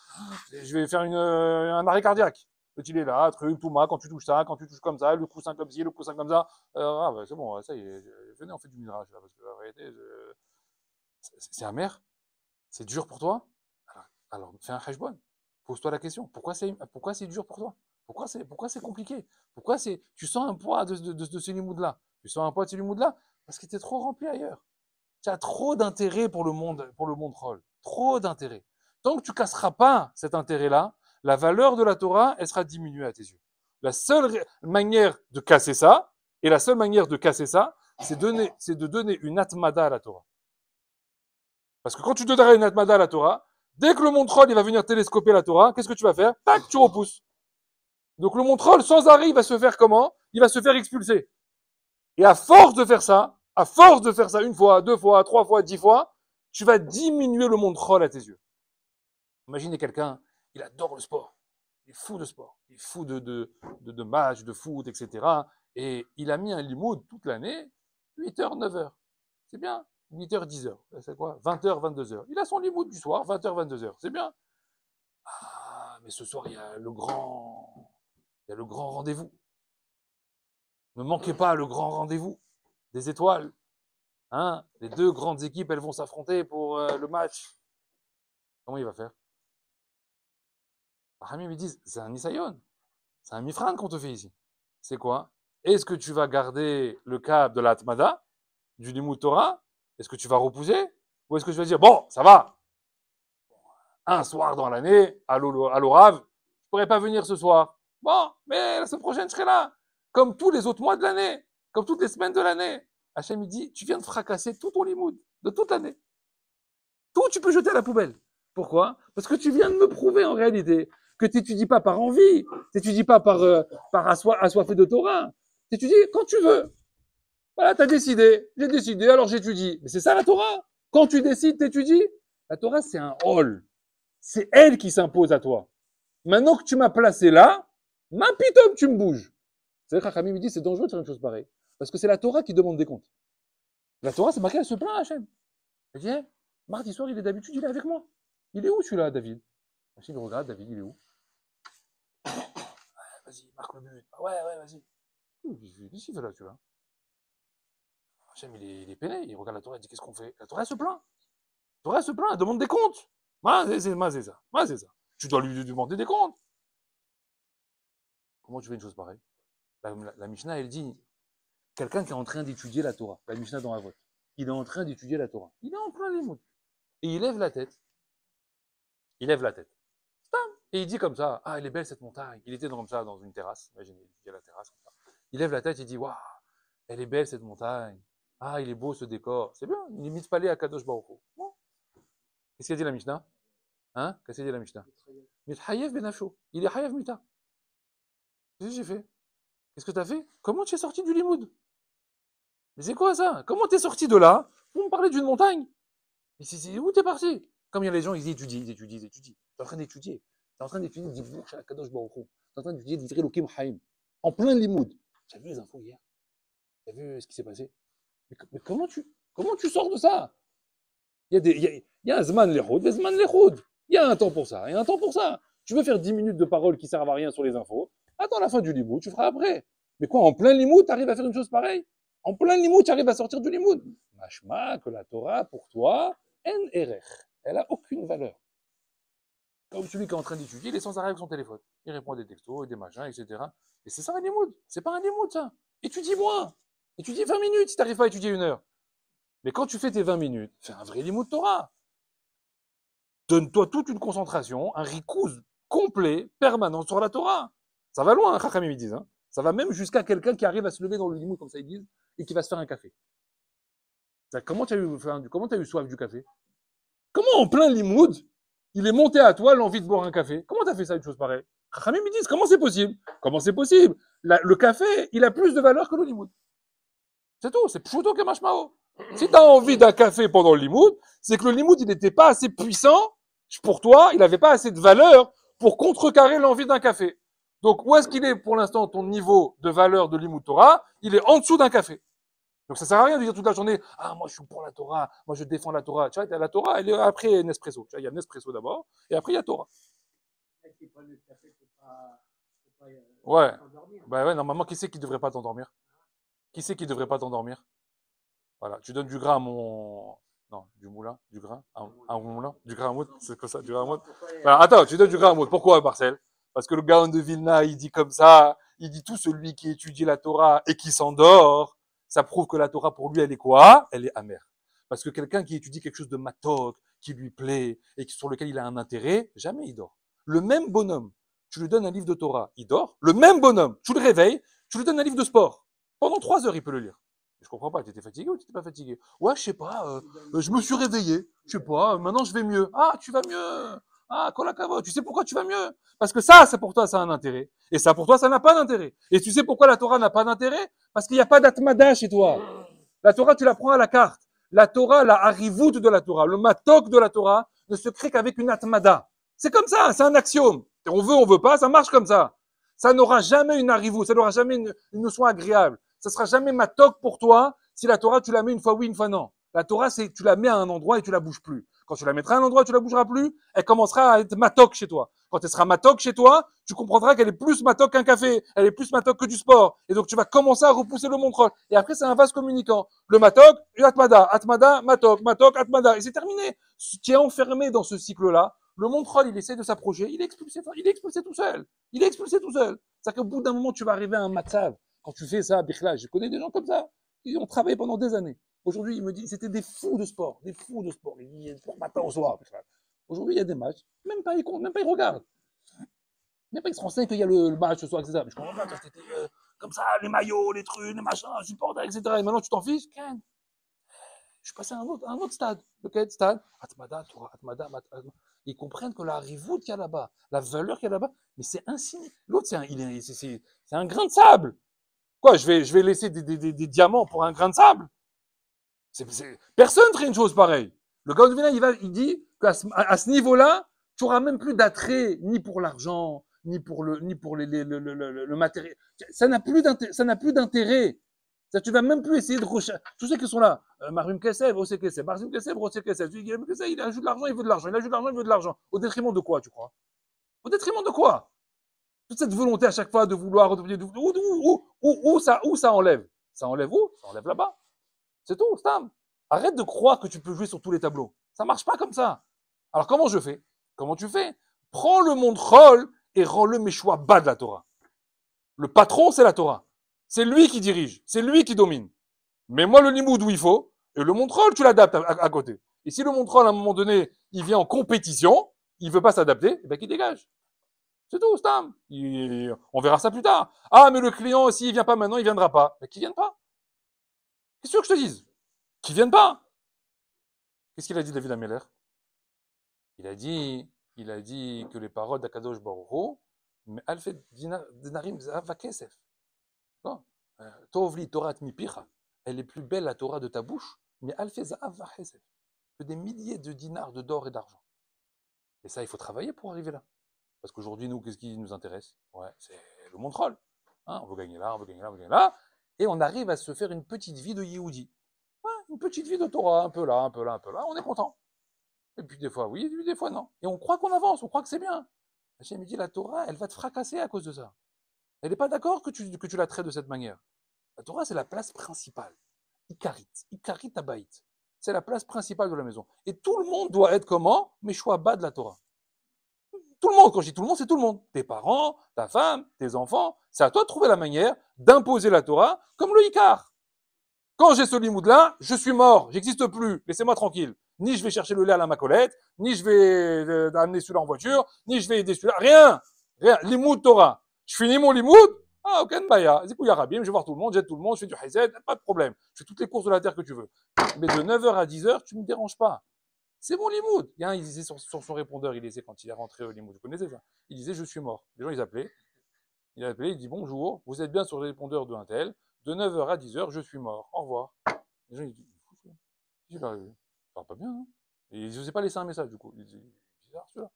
Je vais faire un arrêt cardiaque. Petit lait là, truc, Touma, quand tu touches ça, quand tu touches comme ça, le coussin comme ci, le coussin comme ça. Ah, bah, c'est bon, ça y est. Venez, on fait du midrash là, parce que la réalité, c'est amer. C'est dur pour toi. Alors fais un hashbon. Pose-toi la question. Pourquoi c'est dur pour toi? Pourquoi c'est compliqué? Pourquoi tu sens un poids de ce limoud-là? Tu sens un poids de ce limoud-là? Parce que tu es trop rempli ailleurs. Tu as trop d'intérêt pour le monde troll. Trop d'intérêt. Tant que tu casseras pas cet intérêt-là, la valeur de la Torah, elle sera diminuée à tes yeux. La seule manière de casser ça, c'est de donner une atmada à la Torah. Parce que quand tu donneras une atmada à la Torah, dès que le monde troll il va venir télescoper la Torah, qu'est-ce que tu vas faire? Tac, tu repousses. Donc le monde troll, sans arrêt, il va se faire comment? Il va se faire expulser. Et à force de faire ça, une fois, deux fois, trois fois, 10 fois, tu vas diminuer le monde troll à tes yeux. Imaginez quelqu'un, il adore le sport. Il est fou de sport. Il est fou de matchs, de foot, etc. Et il a mis un limoud toute l'année, 8h, 9h. C'est bien. 8h, 10h. C'est quoi? 20h, 22h. Il a son limoud du soir, 20h, 22h. C'est bien. Ah, mais ce soir, il y a le grand rendez-vous. Ne manquez pas le grand rendez-vous des étoiles. Hein, les deux grandes équipes, elles vont s'affronter pour le match. Comment il va faire? Les Hamim, ils disent, c'est un Nisayon. C'est un Mifran qu'on te fait ici. C'est quoi? Est-ce que tu vas garder le cap de l'Atmada, du Limoud Torah? Est-ce que tu vas repousser? Ou est-ce que tu vas dire, bon, ça va. Un soir dans l'année, à l'Orav, je pourrais pas venir ce soir. Bon, mais la semaine prochaine, je serai là. Comme tous les autres mois de l'année. Comme toutes les semaines de l'année. Hachem, il dit, tu viens de fracasser tout ton limoud de toute l'année. Tout, tu peux jeter à la poubelle. Pourquoi? Parce que tu viens de me prouver en réalité que tu n'étudies pas par envie, tu n'étudies pas par assoiffé de Torah. Tu étudies quand tu veux. Voilà, tu as décidé. J'ai décidé, alors j'étudie. Mais c'est ça la Torah. Quand tu décides, tu étudies. La Torah, c'est un hall. C'est elle qui s'impose à toi. Maintenant que tu m'as placé là, ma pitom, tu me bouges. C'est vrai que Rachamim me dit, c'est dangereux de faire une chose pareille. Parce que c'est la Torah qui demande des comptes. La Torah, c'est marqué, elle se plaint, Hachem. Elle dit, hey, mardi soir, il est d'habitude, il est avec moi. Il est où celui-là, David? Hachem, il regarde, David, il est où? Ouais, vas-y, marque le but. Ah ouais, vas-y. Qu'est-ce qu'il fait là, celui-là? Hachem, il est peiné, il regarde la Torah, il dit, qu'est-ce qu'on fait? La Torah, elle se plaint. La Torah, elle se plaint, elle demande des comptes. C'est ça. Tu dois lui demander des comptes. Comment tu fais une chose pareille? La Mishnah, elle dit, quelqu'un qui est en train d'étudier la Torah, la Mishnah dans Avot, il est en train d'étudier la Torah. Il est en plein limoud. Et il lève la tête. Stam. Et il dit comme ça, ah, elle est belle cette montagne. Il était comme ça, dans une terrasse. Imaginez, il est à la terrasse comme ça. Il lève la tête, il dit, waouh, elle est belle cette montagne. Ah, il est beau ce décor. C'est bien, il limite pas à Kadosh Baruch Hu. Bon. Qu'est-ce qu'a dit la Mishnah? Hein? Qu'est-ce qu'a dit la Mishnah? Mithayev benafsho. Il est hayev mita. Qu'est-ce que j'ai fait? Qu'est-ce que tu as fait? Comment tu es sorti du limoud? Mais c'est quoi ça? Comment tu es sorti de là pour me parler d'une montagne? Mais c'est où t'es parti? Comme il y a les gens, ils étudient, ils étudient, ils étudient. Tu es en train d'étudier. Tu es en train d'étudier Dibour chez Kadosh Baruch Hu. Tu es en train d'étudier Divrei Elokim Haïm. En plein limoud. Tu as vu les infos hier? Tu as vu ce qui s'est passé? Mais comment tu sors de ça? Il y a un Zman Lechoud, des Zman Lechoud. Il y a un temps pour ça, et un temps pour ça. Tu veux faire 10 minutes de parole qui servent à rien sur les infos, attends la fin du limoud, tu feras après. Mais quoi, en plein limoud, tu arrives à faire une chose pareille? En plein limoud, tu arrives à sortir du limoud? Mashma, que la Torah, pour toi, en erech. Elle a aucune valeur. Comme celui qui est en train d'étudier, il est sans arrêt avec son téléphone. Il répond à des textos, des machins, etc. Et c'est ça un limoud. C'est pas un limoud, ça. Étudie moins. Étudie 20 minutes si tu n'arrives pas à étudier 1 heure. Mais quand tu fais tes 20 minutes, fais un vrai limoud Torah. Donne-toi toute une concentration, un rikouz complet, permanent sur la Torah. Ça va loin, Chachamim, ils disent. Hein. Ça va même jusqu'à quelqu'un qui arrive à se lever dans le limoud, comme ça ils disent, et qui va se faire un café. Comment tu as eu soif du café? Comment en plein limoud, il est monté à toi l'envie de boire un café? Comment tu as fait ça, une chose pareille? Chachamim, ils disent, comment c'est possible? Comment c'est possible? Le café, il a plus de valeur que le limoud. C'est tout, c'est pshuto que mashmao. Si tu as envie d'un café pendant le limoud, c'est que le limoud, il n'était pas assez puissant pour toi, il n'avait pas assez de valeur pour contrecarrer l'envie d'un café. Donc, où est-ce qu'il est pour l'instant ton niveau de valeur de limoud Torah? Il est en dessous d'un café. Donc, ça sert à rien de dire toute la journée, ah, moi, je suis pour la Torah, moi, je défends la Torah. Tu vois, la Torah, elle est après Nespresso. Tu vois, il y a Nespresso d'abord, et après, il y a Torah. Ouais. Bah ouais, normalement, qui c'est qui devrait pas t'endormir? Qui c'est qui devrait pas t'endormir? Voilà, tu donnes du grain à mon... Non, du moulin, du grain, un moulin, du grain à moudre, c'est comme ça, du grain à moudre. Alors, attends, tu donnes du grain à moudre. Pourquoi, Marcel? Parce que le Gaon de Vilna, il dit comme ça, il dit tout celui qui étudie la Torah et qui s'endort, ça prouve que la Torah, pour lui, elle est quoi? Elle est amère. Parce que quelqu'un qui étudie quelque chose de matok, qui lui plaît, et sur lequel il a un intérêt, jamais il dort. Le même bonhomme, tu lui donnes un livre de Torah, il dort. Le même bonhomme, tu le réveilles, tu lui donnes un livre de sport. Pendant 3 heures, il peut le lire. Je comprends pas, tu étais fatigué ou tu n'étais pas fatigué? Ouais, je sais pas, je me suis réveillé, je sais pas, maintenant je vais mieux. Ah, tu vas mieux. Ah, kolakavo, tu sais pourquoi tu vas mieux? Parce que ça pour toi, ça a un intérêt. Et ça, pour toi, ça n'a pas d'intérêt. Et tu sais pourquoi la Torah n'a pas d'intérêt? Parce qu'il n'y a pas d'atmada chez toi. La Torah, tu la prends à la carte. La Torah, la harivout de la Torah, le matok de la Torah, ne se crée qu'avec une atmada. C'est comme ça, c'est un axiome. On veut pas, ça marche comme ça. Ça n'aura jamais une harivout, ça n'aura jamais une notion agréable. Ça sera jamais matok pour toi si la Torah, tu la mets une fois oui, une fois non. La Torah, c'est tu la mets à un endroit et tu la bouges plus. Quand tu la mettras à un endroit et tu la bougeras plus, elle commencera à être matok chez toi. Quand elle sera matok chez toi, tu comprendras qu'elle est plus matok qu'un café, elle est plus matok que du sport. Et donc, tu vas commencer à repousser le montrol. Et après, c'est un vase communicant. Le matok, atmada, atmada, matok, matok, atmada. Et c'est terminé. Tu es enfermé dans ce cycle-là. Le montrol, il essaie de s'approcher, il est expulsé tout seul. Il est expulsé tout seul. C'est-à-dire qu'au bout d'un moment, tu vas arriver à un matzav. Quand tu fais ça, Bichla, je connais des gens comme ça. Ils ont travaillé pendant des années. Aujourd'hui, il me dit, c'était des fous de sport. Des fous de sport. Il dit, sport matin au soir. Aujourd'hui, il y a des matchs. Même pas ils regardent. Même pas ils se renseignent qu'il y a le match ce soir, etc. Mais je comprends pas, c'était comme ça, les maillots, les trucs, les machins, supporters, etc. Et maintenant, tu t'en fiches. Je suis passé à un autre stade. Lequel stade? Atmada, Torah, Atmada, Atmada. Ils comprennent que la rivoute qu'il y a là-bas, la valeur qu'il y a là-bas, mais c'est insignifiant. L'autre, c'est un grain de sable. Quoi, je vais laisser des diamants pour un grain de sable? Personne ne ferait une chose pareille. Le Gaon de Vilna, il dit qu'à ce niveau-là, tu n'auras même plus d'attrait, ni pour l'argent, ni pour le matériel. Ça n'a plus d'intérêt. Ça, tu vas même plus essayer de rechercher. Tous ceux qui sont là, Marim Kessev, Ose Kessev, Marim Kessev, Ose Kessev, il ajoute de l'argent, il veut de l'argent, il ajoute de l'argent, il veut de l'argent. Au détriment de quoi, tu crois? Au détriment de quoi? Toute cette volonté à chaque fois de vouloir, où ça enlève? Ça enlève où? Ça enlève là-bas. C'est tout, Stam. Arrête de croire que tu peux jouer sur tous les tableaux. Ça marche pas comme ça. Alors comment je fais? Comment tu fais? Prends le montrol et rends-le méchoua bas de la Torah. Le patron, c'est la Torah. C'est lui qui dirige, c'est lui qui domine. Mets-moi le limoud où il faut, et le montrol, tu l'adaptes à côté. Et si le montrol, à un moment donné, il vient en compétition, il veut pas s'adapter, eh ben qu'il dégage. C'est tout, Stam. On verra ça plus tard. Ah, mais le client, s'il vient pas maintenant, il viendra pas. Mais qu'il vienne pas. Qu'est-ce que je te dise? Qu'il vienne pas. Qu'est-ce qu'il a dit, David Ameller? Il a dit que les paroles d'Akadosh Baruch Hu, mais Alfed Dinarim Zahava Kesef. Tovli Torah Mipicha. Elle est plus belle, la Torah de ta bouche, mais Alfed Zahava Kesef. Que des milliers de dinars d'or et d'argent. Et ça, il faut travailler pour arriver là. Parce qu'aujourd'hui, nous, qu'est-ce qui nous intéresse? Ouais, c'est le montrol. Hein, on veut gagner là, on veut gagner là, on veut gagner là. Et on arrive à se faire une petite vie de Yehudi. Ouais, une petite vie de Torah, un peu là, un peu là, un peu là. On est content. Et puis des fois oui, et puis des fois non. Et on croit qu'on avance, on croit que c'est bien. Hachem me dit, la Torah, elle va te fracasser à cause de ça. Elle n'est pas d'accord que tu la traites de cette manière. La Torah, c'est la place principale. Ikarit Abaït. C'est la place principale de la maison. Et tout le monde doit être comment? Meshua bas de la Torah. Tout le monde, quand je dis tout le monde, c'est tout le monde. Tes parents, ta femme, tes enfants. C'est à toi de trouver la manière d'imposer la Torah comme le Icar. Quand j'ai ce limoud-là, je suis mort, j'existe plus, laissez-moi tranquille. Ni je vais chercher le lait à la macolette, ni je vais amener celui-là en voiture, ni je vais aider celui-là, rien. Limoud Torah. Je finis mon limoud, ah, ok, baya, zikouya rabim, je vais voir tout le monde, j'aide tout le monde, je fais du hezed, pas de problème. Je fais toutes les courses de la terre que tu veux. Mais de 9h à 10h, tu me déranges pas. C'est mon limoud. Il y a un, il disait sur son répondeur, il disait quand il est rentré au limoud, vous connaissez ça? Il disait, je suis mort. Les gens, ils appelaient. Il dit, bonjour, vous êtes bien sur le répondeur de un tel, de 9h à 10h, je suis mort. Au revoir. Les gens, ils disent, il parle pas bien, hein. Et ils n'osaient pas laisser un message, du coup. Ils disaient, bizarre, celui-là.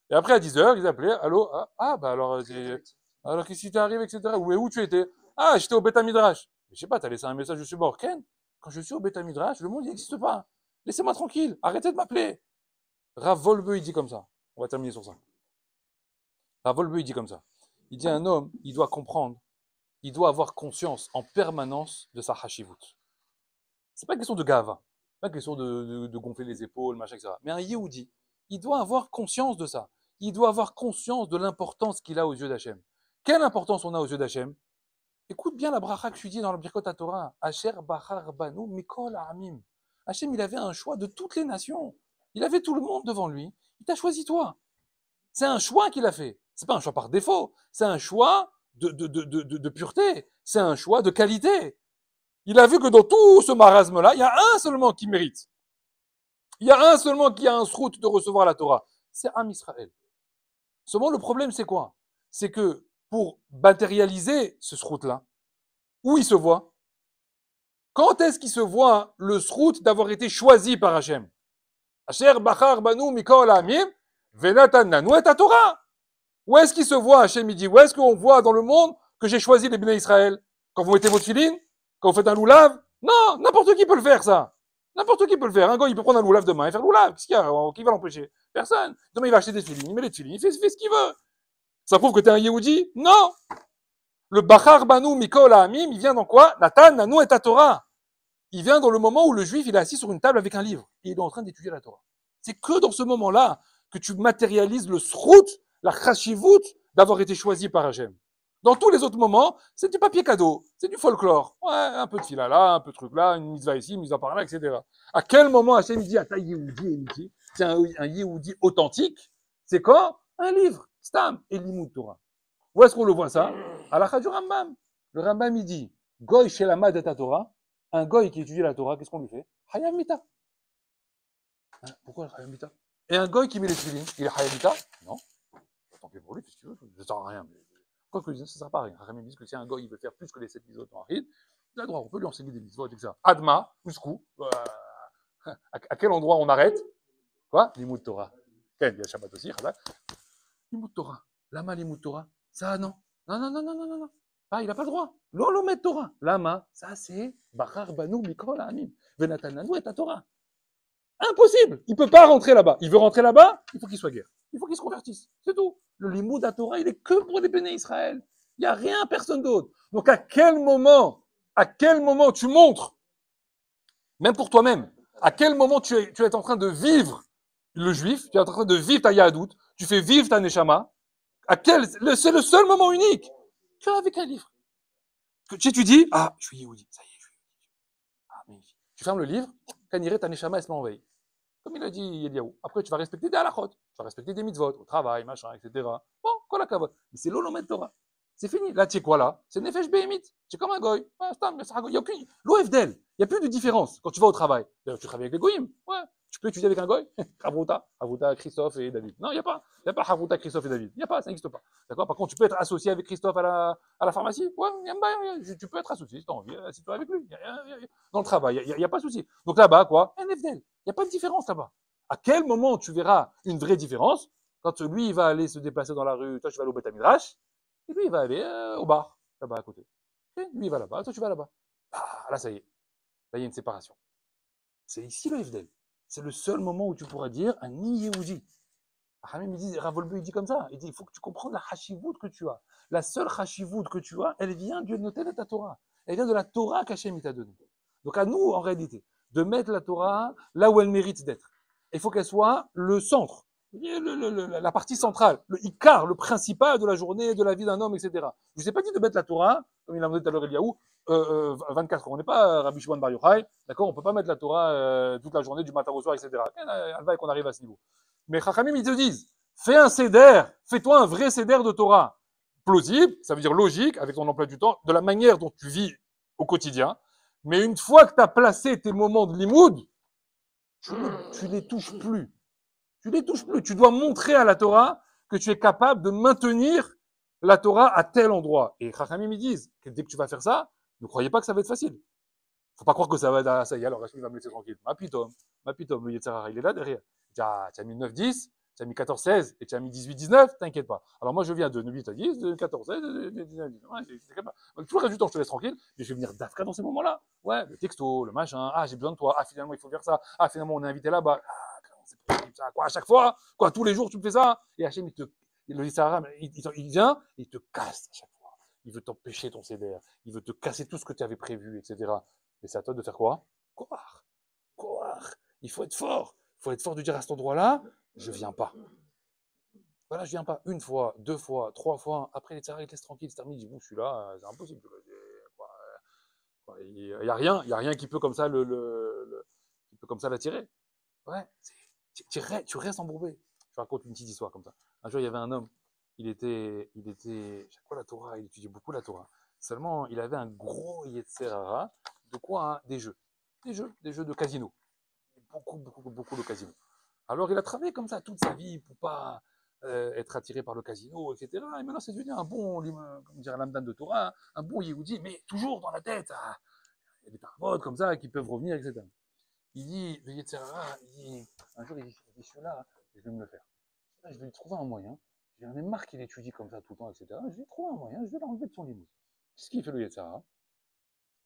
Et après, à 10h, ils appelaient, allô, bah alors, qu'est-ce qui t'est arrivé, etc. Où tu étais? Ah, j'étais au Beth Midrash. Mais je sais pas, t'as laissé un message, je suis mort. Ken, quand je suis au Beth Midrash, le monde, il n'existe pas. Laissez-moi tranquille, arrêtez de m'appeler. Rav Volbe, il dit comme ça. On va terminer sur ça. Rav Volbe, il dit comme ça. Il dit, un homme, il doit comprendre, il doit avoir conscience en permanence de sa hashivut. C'est pas une question de gava, c'est pas une question de gonfler les épaules, machin, etc. Mais un Yehudi, il doit avoir conscience de ça. Il doit avoir conscience de l'importance qu'il a aux yeux d'Hachem. Quelle importance on a aux yeux d'Hachem? Écoute bien la bracha que je dis dans le Birkot HaTorah. Asher bachar banu mikol ha'amim. Hachem, il avait un choix de toutes les nations. Il avait tout le monde devant lui. Il t'a choisi toi. C'est un choix qu'il a fait. C'est pas un choix par défaut. C'est un choix de pureté. C'est un choix de qualité. Il a vu que dans tout ce marasme-là, il y a un seulement qui mérite. Il y a un seulement qui a un srout de recevoir la Torah. C'est Am Israël. Seulement, le problème, c'est quoi? C'est que pour matérialiser ce srout-là, où il se voit? Quand est-ce qu'il se voit le srout d'avoir été choisi par Hachem? Asher bachar banu mikol ha'amim venatan nanu et Torah. Où est-ce qu'il se voit, Hachem, il dit, où est-ce qu'on voit dans le monde que j'ai choisi les Bnei Israël? Quand vous mettez votre filine? Quand vous faites un loulav? Non, n'importe qui peut le faire, ça. N'importe qui peut le faire. Un gars, il peut prendre un loulav demain et faire loulav. Qu'est-ce qu'il y a? Qui va l'empêcher? Personne. Demain, il va acheter des filines, il met les filines, il fait ce qu'il veut. Ça prouve que t'es un Yehudi? Non. Le Bachar Banu Mikol Ha'amim, il vient dans quoi? Natan, Nanu et Torah. Il vient dans le moment où le juif, il est assis sur une table avec un livre. Et il est en train d'étudier la Torah. C'est que dans ce moment-là que tu matérialises le srout, la chashivut d'avoir été choisi par Hachem. Dans tous les autres moments, c'est du papier cadeau, c'est du folklore. Ouais, un peu de fila là, un peu de truc là, une mitzvah ici, une mitzvah par là, etc. À quel moment Hachem dit à ta Yehudi, c'est un Yehudi authentique? C'est quoi? Un livre, Stam, et Limoud Torah. Où est-ce qu'on le voit ça? À la du Rambam. Le Rambam, il dit, Goy chez la Mad et Torah, un Goy qui étudie la Torah, qu'est-ce qu'on lui fait? Hayam Mita. Hein, pourquoi Hayam Mita? Et un Goy qui met les filines, il est Hayam Mita? Non. Tant pis pour lui, qu'est-ce que tu veux? Ça sert à rien. Quoi que ça ne sert pas à rien. Ramim dit que si un Goy il veut faire plus que les 7 mitzvot en Harid, il a le droit, on peut lui enseigner des mitzvot, etc. Adma, Ouskou, à quel endroit on arrête? Quoi? Limoud Torah. Il y a Shabbat aussi, Limoud Torah. Lama Limoud Torah. Ça, non. Non. Ah, il n'a pas le droit. L'olomet Torah. Lama, ça c'est Bachar Banu Mikol Ha'amim. Venatan Nanu et Torah. Impossible. Il ne peut pas rentrer là-bas. Il veut rentrer là-bas, il faut qu'il soit guère. Il faut qu'il se convertisse. C'est tout. Le limoud à Torah, il est que pour les béné Israël. Il n'y a rien, personne d'autre. Donc à quel moment tu montres, même pour toi-même, à quel moment tu es en train de vivre le juif, tu es en train de vivre ta yahadout, tu fais vivre ta neshama, c'est le seul moment unique qu'avec un livre. Que tu dis, ah, je suis Yehudi, ça y est, je suis Yehudi. Ah, magnifique. Tu fermes le livre, Kaniré, ta neshama, elle se met en veille. comme il a dit Eliaou. Après, tu vas respecter des halakhot, tu vas respecter des mitzvot, au travail, machin, etc. Bon, kol hakavod. Mais c'est l'olomet Torah. C'est fini. Là, tu sais quoi, là? C'est nefesh behemit. Tu es comme un goy. Ouais, il n'y a aucune, l'OFDL. Il n'y a plus de différence quand tu vas au travail. D'ailleurs, tu travailles avec les goyim. Ouais. Tu peux étudier avec un goy? Havruta, Christophe et David. Non, il n'y a pas. Il n'y a pas Havruta, Christophe et David. Il n'y a pas, ça n'existe pas. D'accord? Par contre, tu peux être associé avec Christophe à la pharmacie? Ouais, tu peux être associé si tu as envie. Assieds-toi avec lui. Dans le travail, il n'y a pas de souci. Donc là-bas, quoi? Un FDL. Il n'y a pas de différence là-bas. À quel moment tu verras une vraie différence? Quand lui, il va aller se déplacer dans la rue, toi, tu vas aller au Beth Midrash, et lui, il va aller au bar, là-bas à côté. Et lui, il va là-bas, toi, tu vas là-bas. Ah, là, ça y est. Là, il y a une séparation. C'est ici le FDL. C'est le seul moment où tu pourras dire un Yehudi. Hamim, il dit, Ravolbe, il dit comme ça. Il dit, il faut que tu comprennes la Hashivout que tu as. La seule Hashivout que tu as, elle vient du Notel de ta Torah. Elle vient de la Torah qu'Hachem t'a donnée. Donc à nous, en réalité, de mettre la Torah là où elle mérite d'être. Il faut qu'elle soit le centre, la partie centrale, le Icar, le principal de la journée, de la vie d'un homme, etc. Je ne vous ai pas dit de mettre la Torah, comme il a dit tout à l'heure Eliaou, 24 heures. On n'est pas Rabbi Shimon Bar Yochai, d'accord? On ne peut pas mettre la Torah toute la journée, du matin au soir, etc. Alva et qu'on arrive à ce niveau. Mais Chachamim, ils te disent, fais un seder, fais-toi un vrai seder de Torah. Plausible, ça veut dire logique, avec ton emploi du temps, de la manière dont tu vis au quotidien. Mais une fois que tu as placé tes moments de limoud, tu les touches plus. Tu les touches plus. Tu dois montrer à la Torah que tu es capable de maintenir la Torah à tel endroit. Et Chachamim, ils disent que dès que tu vas faire ça, ne croyez pas que ça va être facile. Faut pas croire que ça va être, ça y est, alors il va me laisser tranquille. Ma pitom, le Yetzirah, il est là derrière. Tu as mis 9-10, tu as mis 14-16 et tu as mis 18-19, t'inquiète pas. Alors moi, je viens de 8 à 10, de 14-16, de 19-19. Ouais, tout le reste du temps, je te laisse tranquille, mais je vais venir d'Afka dans ces moments-là. Ouais, le texto, le machin, ah, j'ai besoin de toi, ah, finalement, il faut faire ça, ah, finalement, on est invité là-bas. Ah, c'est possible ça, quoi, à chaque fois, quoi, tous les jours, tu me fais ça. Et Hachem, le Yetzirah, il vient, il te casse à chaque fois. Il veut t'empêcher ton CDR, il veut te casser tout ce que tu avais prévu, etc. Et c'est à toi de faire quoi? Croire. Il faut être fort. Il faut être fort de dire à cet endroit-là, je viens pas. Voilà, je viens pas. Une fois, 2 fois, 3 fois. Après, les tsars, ils te laissent tranquille. C'est terminé. Ils disent, bon, celui-là, c'est impossible. Il y a rien qui peut comme ça qui peut comme ça l'attirer. Ouais, tu restes embourbé. Je raconte une petite histoire comme ça. Un jour, il y avait un homme. Chaque fois la Torah, il étudiait beaucoup la Torah. Seulement, il avait un gros Yetzerara. De quoi, hein? Des jeux de casino. Beaucoup de casino. Alors, il a travaillé comme ça toute sa vie pour pas être attiré par le casino, etc. Et maintenant, c'est devenu un bon, comment dire, l'amdan de Torah, un bon Yehudi, mais toujours dans la tête. Il y a des tarbotes comme ça qui peuvent revenir, etc. Il dit, le Yetzirah, un jour, il dit, celui-là, je vais me le faire. Là, je vais lui trouver un moyen. J'en ai marre qu'il étudie comme ça tout le temps, etc. Je vais trouver un moyen, je vais l'enlever de son limite. Qu'est-ce qu'il fait le Yetzirah?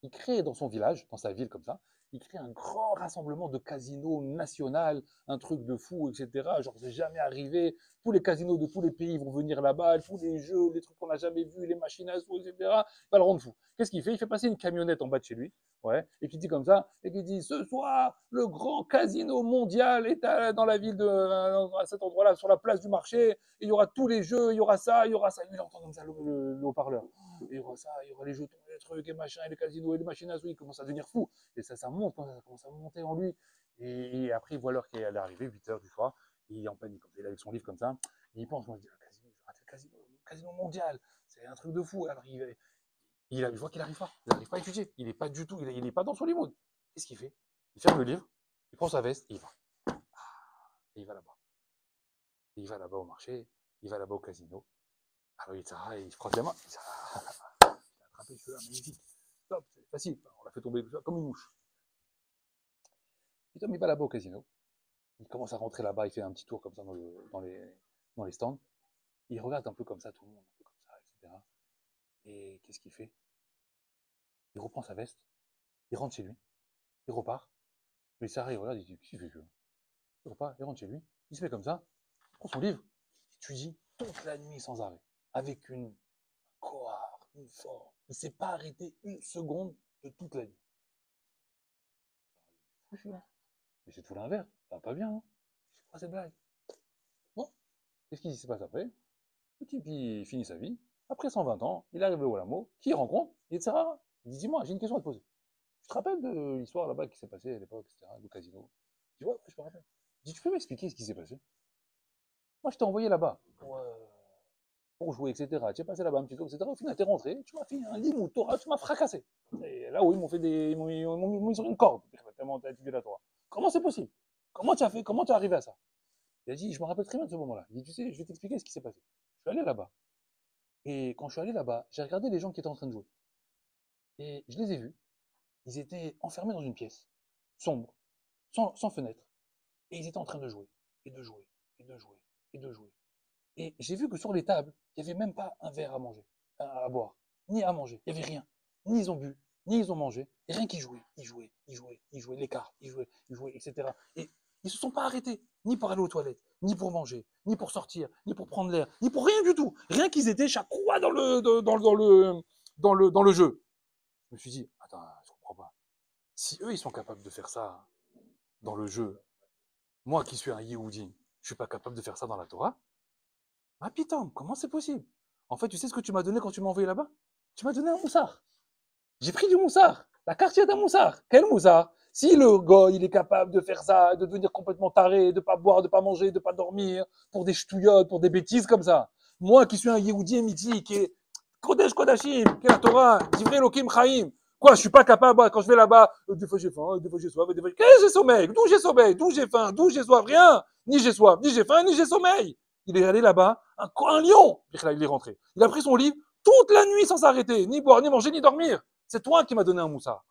Il crée dans son village, dans sa ville comme ça, il crée un grand rassemblement de casinos national, un truc de fou, etc. Genre, c'est jamais arrivé. Tous les casinos de tous les pays vont venir là-bas, tous les jeux, les trucs qu'on n'a jamais vus, les machines à sous, etc. Il va le rendre fou. Qu'est-ce qu'il fait? Il fait passer une camionnette en bas de chez lui, ouais, et qui dit comme ça, et qui dit, ce soir, le grand casino mondial est dans la ville à cet endroit-là, sur la place du marché, et il y aura tous les jeux, il y aura ça, il y aura ça. Il entend comme ça le haut-parleur. Il y aura ça, il y aura les jetons, les trucs, et machin, et les casinos, et les machines à sous, il commence à devenir fou. Et ça monte, ça commence à monter en lui. Et après, il voit l'heure qui est arrivée, 8 heures du soir, et il est en panique. Il est avec son livre comme ça, et il pense, moi je dis, le casino, je rate le casino mondial, c'est un truc de fou. Alors je vois qu'il n'arrive pas, à étudier. Il n'est pas du tout, il n'est pas dans son limoud. Qu'est-ce qu'il fait? Il ferme le livre, il prend sa veste, et il va. Et il va là-bas. Il va là-bas au marché, il va là-bas au casino. Alors il se frotte les mains, il a attrapé celui-là, magnifique. Top, c'est facile, on l'a fait tomber comme une mouche. Puis Tom, il va là-bas au casino. Il commence à rentrer là-bas, il fait un petit tour comme ça dans les stands. Il regarde un peu comme ça tout le monde, un peu comme ça, etc. Et qu'est-ce qu'il fait? Il reprend sa veste, il rentre chez lui, il repart. Mais Sarah, il regarde, il dit, qu'est-ce qu'il fait? Il repart, il rentre chez lui, il se met comme ça, il prend son livre, il étudie toute la nuit sans arrêt, avec une cohort, une force. Il ne s'est pas arrêté une seconde de toute la nuit. Mais c'est tout l'inverse, ça va pas bien, hein? C'est quoi ces blagues? Bon, qu'est-ce qui se passe après? Le type, il finit sa vie. Après 120 ans, il arrive au Olamo, qui il rencontre? Il dit, Sarah, il dit, dis-moi, j'ai une question à te poser. Tu te rappelles de l'histoire là-bas qui s'est passée à l'époque, etc., du casino? Je dis, ouais, je me rappelle. Je dis, tu peux m'expliquer ce qui s'est passé? Moi, je t'ai envoyé là-bas pour jouer, etc. Tu es passé là-bas un petit peu, etc. Au final, t'es rentré, tu m'as fait un limou, Torah, tu m'as fracassé. Et là où ils m'ont fait des. Ils m'ont mis sur une corde, tellement t'as étudié la Torah. Comment c'est possible? Comment tu as fait? Comment tu es arrivé à ça? Il a dit, je me rappelle très bien de ce moment-là. Il dit, tu sais, je vais t'expliquer ce qui s'est passé. Je suis allé là-bas. Et quand je suis allé là-bas, j'ai regardé les gens qui étaient en train de jouer. Et je les ai vus. Ils étaient enfermés dans une pièce, sombre, sans fenêtre. Et ils étaient en train de jouer, et de jouer, et de jouer, et de jouer. Et j'ai vu que sur les tables, il n'y avait même pas un verre à manger, à boire, ni à manger. Il n'y avait rien. Ni ils ont bu, ni ils ont mangé. Et rien qu'ils jouaient. Ils jouaient, ils jouaient, ils jouaient les cartes, ils jouaient, etc. Et ils ne se sont pas arrêtés, ni pour aller aux toilettes, ni pour manger, ni pour sortir, ni pour prendre l'air, ni pour rien du tout. Rien qu'ils étaient chaque fois dans le jeu. Je me suis dit, attends, je comprends pas. Si eux, ils sont capables de faire ça dans le jeu, moi qui suis un Yehoudi, je suis pas capable de faire ça dans la Torah? Ah putain, comment c'est possible? En fait, tu sais ce que tu m'as donné quand tu m'as envoyé là-bas? Tu m'as donné un moussard. J'ai pris du moussard. La quartier d'un moussard. Quel moussard? Si le gars, il est capable de faire ça, de devenir complètement taré, de pas boire, de pas manger, de pas dormir, pour des ch'touillottes, pour des bêtises comme ça. Moi qui suis un Yehoudi émiti, qui est Kodesh Kodashim, qui est la Torah, Divrei Elokim Chaim. Quoi, je suis pas capable, quand je vais là-bas, des fois j'ai faim, des fois j'ai soif, des fois j'ai sommeil. D'où j'ai sommeil? D'où j'ai faim? D'où j'ai soif? Rien. Ni j'ai soif, ni j'ai faim, ni j'ai sommeil. Il est allé là-bas, un lion. Il est rentré. Il a pris son livre toute la nuit sans s'arrêter, ni boire, ni manger, ni dormir. C'est toi qui m'as donné un moussard.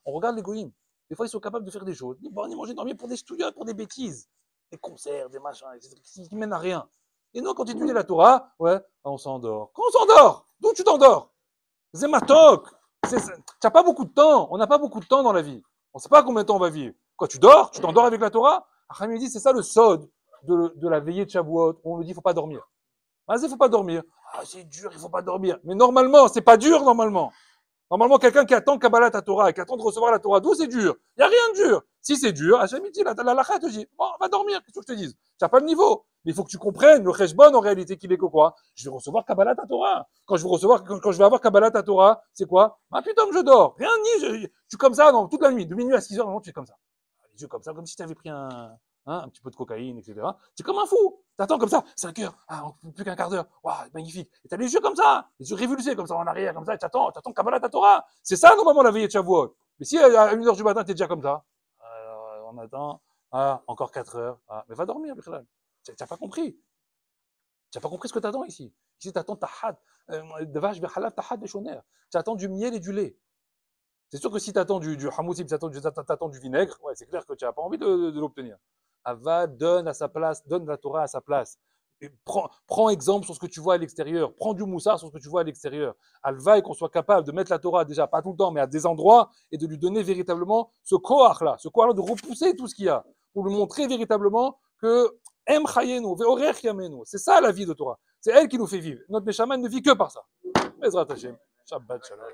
On regarde les goïms. Des fois, ils sont capables de faire des choses, ni boire, ni manger, ni dormir pour des ch'touillottes, pour des bêtises. Des concerts, des machins, etc. qui mènent à rien. Et nous, quand tu étudies la Torah, ouais, on s'endort. Quand on s'endort, d'où tu t'endors? Zématok. Tu n'as pas beaucoup de temps. On n'a pas beaucoup de temps dans la vie. On ne sait pas combien de temps on va vivre. Quand tu dors, tu t'endors avec la Torah. Acham dit, c'est ça le sod de la veillée de Shavuot. On nous dit, il ne faut pas dormir. Vas-y, il ne faut pas dormir. Ah, c'est dur, il ne faut pas dormir. Mais normalement, c'est pas dur, normalement. Normalement, quelqu'un qui attend Kabbalat à Torah et qui attend de recevoir la Torah, d'où c'est dur? Il n'y a rien de dur. Si c'est dur, Hachem dit, la lacha te dit, bon, va dormir, qu'est-ce que je te dise? Tu n'as pas le niveau. Mais il faut que tu comprennes le cheshbon en réalité qu'il est que quoi? Je vais recevoir Kabbalat à Torah. Quand je vais avoir Kabbalat à Torah, c'est quoi? Ah putain, je dors. Rien ni, je suis comme ça, non, toute la nuit, de minuit à 6 heures, non, tu es comme ça. Les yeux comme ça, comme si tu avais pris un petit peu de cocaïne, etc. Tu es comme un fou. T'attends comme ça, 5 heures, plus qu'un quart d'heure. Waouh, magnifique. Et t'as les yeux comme ça, les yeux révulsés comme ça en arrière, comme ça, et t'attends Kabbalah ta Torah. C'est ça, normalement, la veillée de Shavuot. Mais si à 1 heure du matin, t'es déjà comme ça, on attend, encore 4 heures. Mais va dormir, Bichlal. T'as pas compris. Tu n'as pas compris ce que tu attends ici. Ici, tu attends tahad, de vache, halal, tahad, des chonères. Tu attends du miel et du lait. C'est sûr que si tu attends du hamoussim, tu attends du vinaigre, ouais, c'est clair que tu n'as pas envie de l'obtenir. Ava, donne à sa place, donne la Torah à sa place. Et prends exemple sur ce que tu vois à l'extérieur. Prends du moussard sur ce que tu vois à l'extérieur. Alva et qu'on soit capable de mettre la Torah, déjà pas tout le temps, mais à des endroits, et de lui donner véritablement ce koach-là, de repousser tout ce qu'il y a, pour lui montrer véritablement que Em chayenu, ve'orer yamenu. C'est ça la vie de Torah. C'est elle qui nous fait vivre. Notre Neshama ne vit que par ça. Bezrat Hashem. Shabbat shalom.